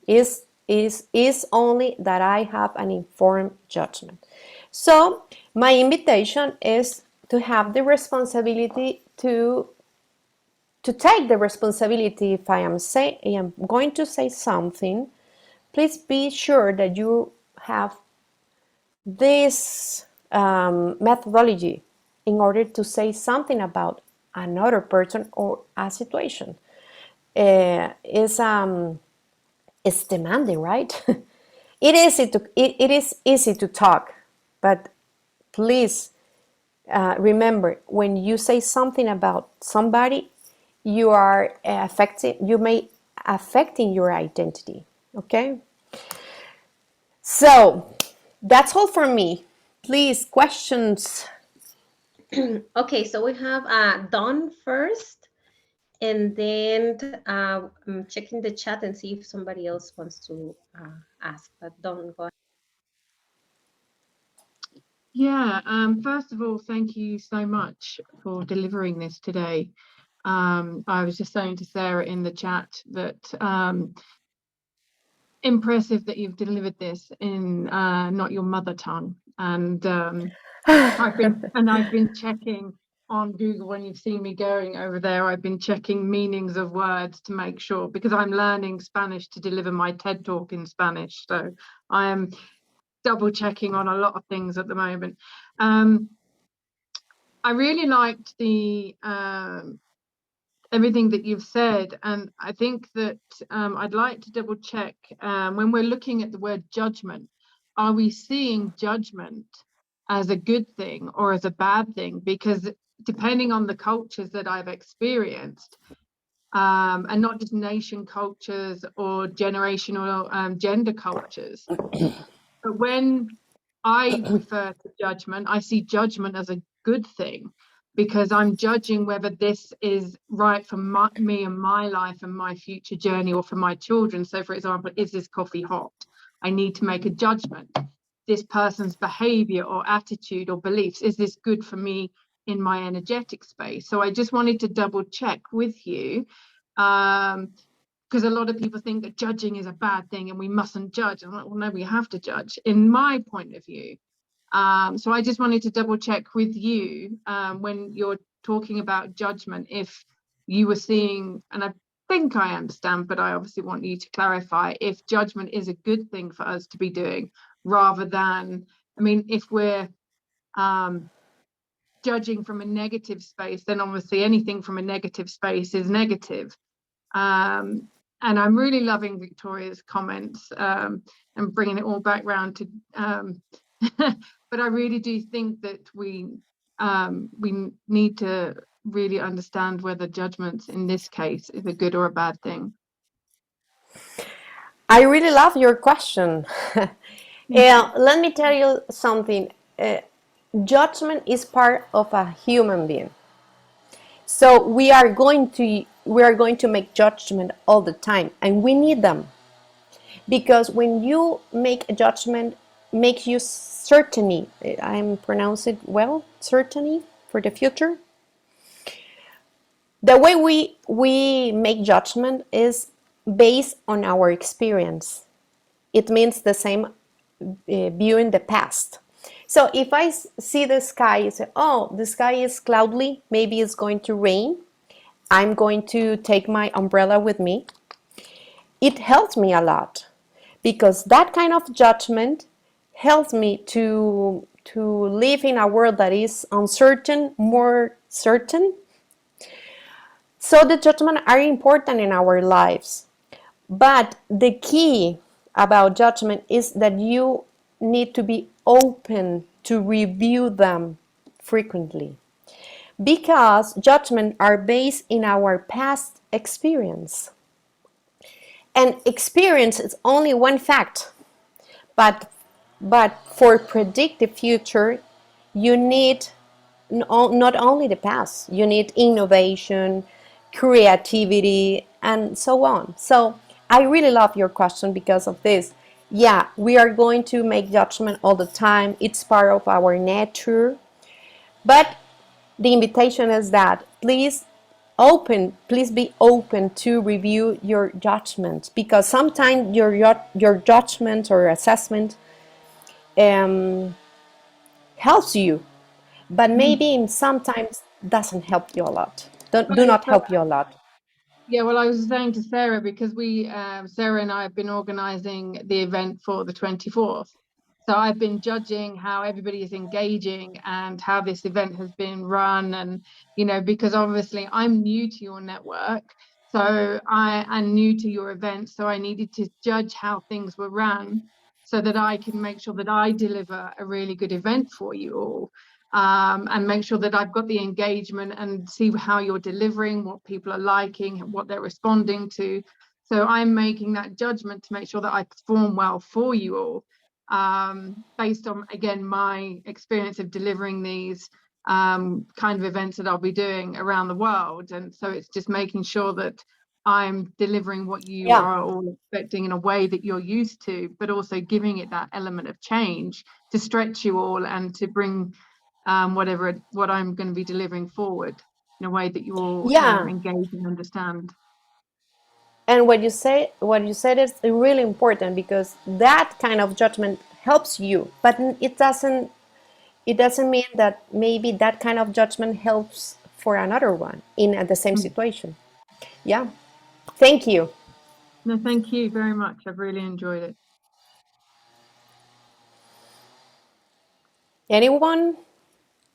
Is only that I have an informed judgment. So my invitation is to have the responsibility to take the responsibility. If I am going to say something, please be sure that you have this methodology in order to say something about another person or a situation. It's demanding, right? It is easy to talk, but please remember, when you say something about somebody, you may affecting your identity. Okay, so that's all for me. Please, questions. Okay, so we have Dawn first, and then I'm checking the chat and see if somebody else wants to ask. But Dawn, go ahead. Yeah, first of all, thank you so much for delivering this today. I was just saying to Sarah in the chat that impressive that you've delivered this in not your mother tongue. And I've been checking on Google when you've seen me going over there. I've been checking meanings of words to make sure, because I'm learning Spanish to deliver my TED talk in Spanish. So I am double checking on a lot of things at the moment. I really liked the everything that you've said, and I think that I'd like to double check when we're looking at the word judgment, are we seeing judgment as a good thing or as a bad thing? Because depending on the cultures that I've experienced, and not just nation cultures or generational gender cultures, But when I refer to judgment, I see judgment as a good thing, because I'm judging whether this is right for me and my life and my future journey, or for my children. So for example, is this coffee hot? I need to make a judgment. This person's behavior or attitude or beliefs, is this good for me in my energetic space? So I just wanted to double check with you, because a lot of people think that judging is a bad thing and we mustn't judge. I'm like, well, no, we have to judge, in my point of view. So I just wanted to double check with you, when you're talking about judgment, if you were seeing, and I think I understand, but I obviously want you to clarify, if judgment is a good thing for us to be doing, rather than, I mean, if we're judging from a negative space, then obviously anything from a negative space is negative. And I'm really loving Victoria's comments, and bringing it all back round to, but I really do think that we need to really understand whether judgments in this case is a good or a bad thing. I really love your question. Let me tell you something. Judgment is part of a human being. So we are going to make judgment all the time, and we need them, because when you make a judgment, makes you certainty. I'm pronouncing it well, certainty for the future. The way we make judgment is based on our experience. It means the same view in the past. So if I see the sky and say, oh, the sky is cloudy, maybe it's going to rain, I'm going to take my umbrella with me. It helps me a lot, because that kind of judgment helps me to live in a world that is uncertain, more certain. So the judgments are important in our lives. But the key about judgment is that you need to be open to review them frequently, because judgments are based in our past experience. And experience is only one fact, but for predict the future, you need not only the past, you need innovation, creativity, and so on. So I really love your question because of this. Yeah, we are going to make judgment all the time. It's part of our nature. But the invitation is that please be open to review your judgments, because sometimes your judgment or assessment helps you, but maybe sometimes doesn't help you a lot. Do not help you a lot. Yeah, well, I was saying to Sarah, because we, Sarah and I have been organising the event for the 24th. So I've been judging how everybody is engaging and how this event has been run. And, you know, because obviously I'm new to your network, so I am new to your event. So I needed to judge how things were run so that I can make sure that I deliver a really good event for you all. And make sure that I've got the engagement and see how you're delivering, what people are liking, what they're responding to. So I'm making that judgment to make sure that I perform well for you all, based on, again, my experience of delivering these kind of events that I'll be doing around the world. And so it's just making sure that I'm delivering what you are all expecting in a way that you're used to, but also giving it that element of change to stretch you all and to bring what I'm going to be delivering forward in a way that you all engage and understand. And what you said is really important, because that kind of judgment helps you, but it doesn't mean that maybe that kind of judgment helps for another one in the same situation. Yeah. Thank you. No, thank you very much. I've really enjoyed it. Anyone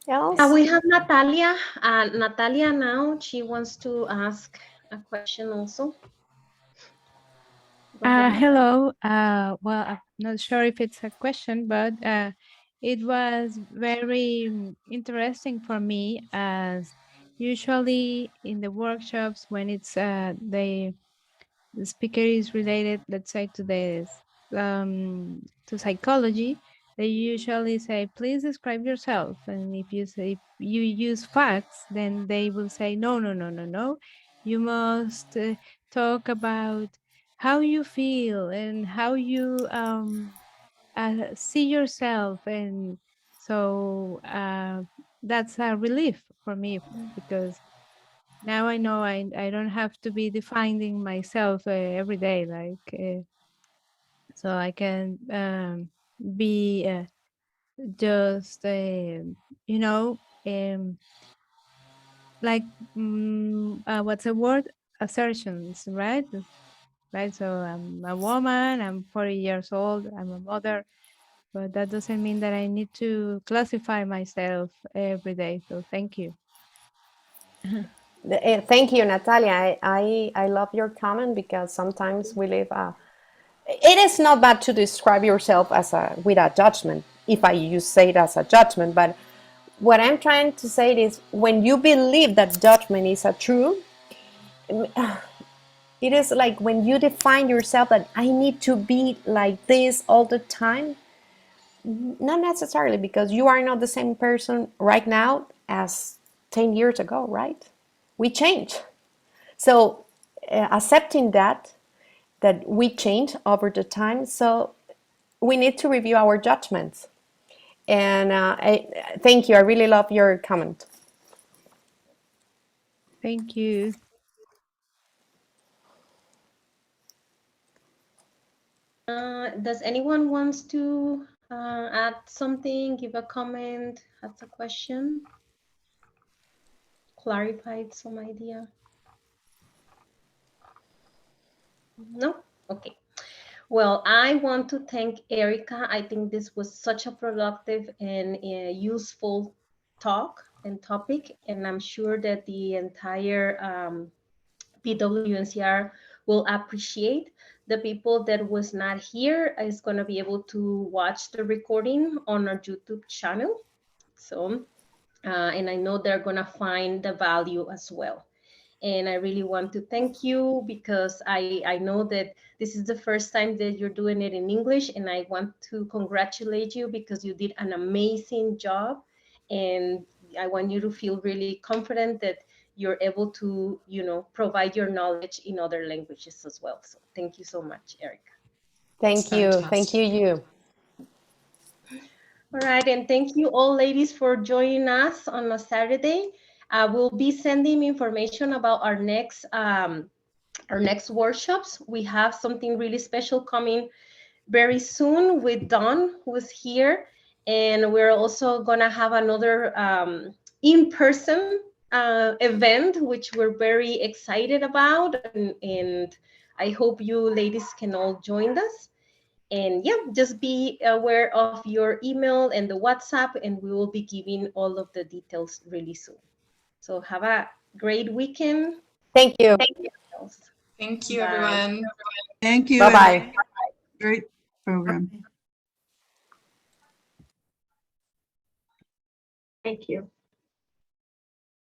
else? We have Natalia. Natalia now, she wants to ask a question also. Hello. Well, I'm not sure if it's a question, but it was very interesting for me, as usually in the workshops when it's the speaker is related, let's say, to the to psychology, they usually say, please describe yourself. And if you use facts, then they will say, no, no, no, no, no. You must talk about how you feel and how you see yourself. And so that's a relief for me, because now I know I don't have to be defining myself every day, so I can be just, like, what's the word? Assertions, right? Right. So I'm a woman, I'm 40 years old, I'm a mother, but that doesn't mean that I need to classify myself every day. So thank you. Thank you, Natalia. I love your comment, because sometimes we live it is not bad to describe yourself as with a judgment, if you say it as a judgment, but what I'm trying to say is, when you believe that judgment is a true, it is like when you define yourself that I need to be like this all the time. Not necessarily, because you are not the same person right now as 10 years ago, right? We change. So accepting that we change over the time, so we need to review our judgments. And thank you. I really love your comment. Thank you. Does anyone wants to add something, give a comment, ask a question, clarified some idea? No? Okay. Well, I want to thank Ericka. I think this was such a productive and useful talk and topic, and I'm sure that the entire PWNCR will appreciate. The people that was not here is going to be able to watch the recording on our YouTube channel. So, and I know they're going to find the value as well. And I really want to thank you, because I know that this is the first time that you're doing it in English, and I want to congratulate you, because you did an amazing job. And I want you to feel really confident that you're able to, provide your knowledge in other languages as well. So thank you so much, Ericka. Thank you. Thank you. All right, and thank you all, ladies, for joining us on a Saturday. We'll be sending information about our next workshops. We have something really special coming very soon with Dawn, who's here, and we're also gonna have another in-person event, which we're very excited about, and I hope you ladies can all join us. And yeah, just be aware of your email and the WhatsApp, and we will be giving all of the details really soon. So have a great weekend. Thank you. Thank you, everyone. Thank you. Bye-bye. Great program. Thank you.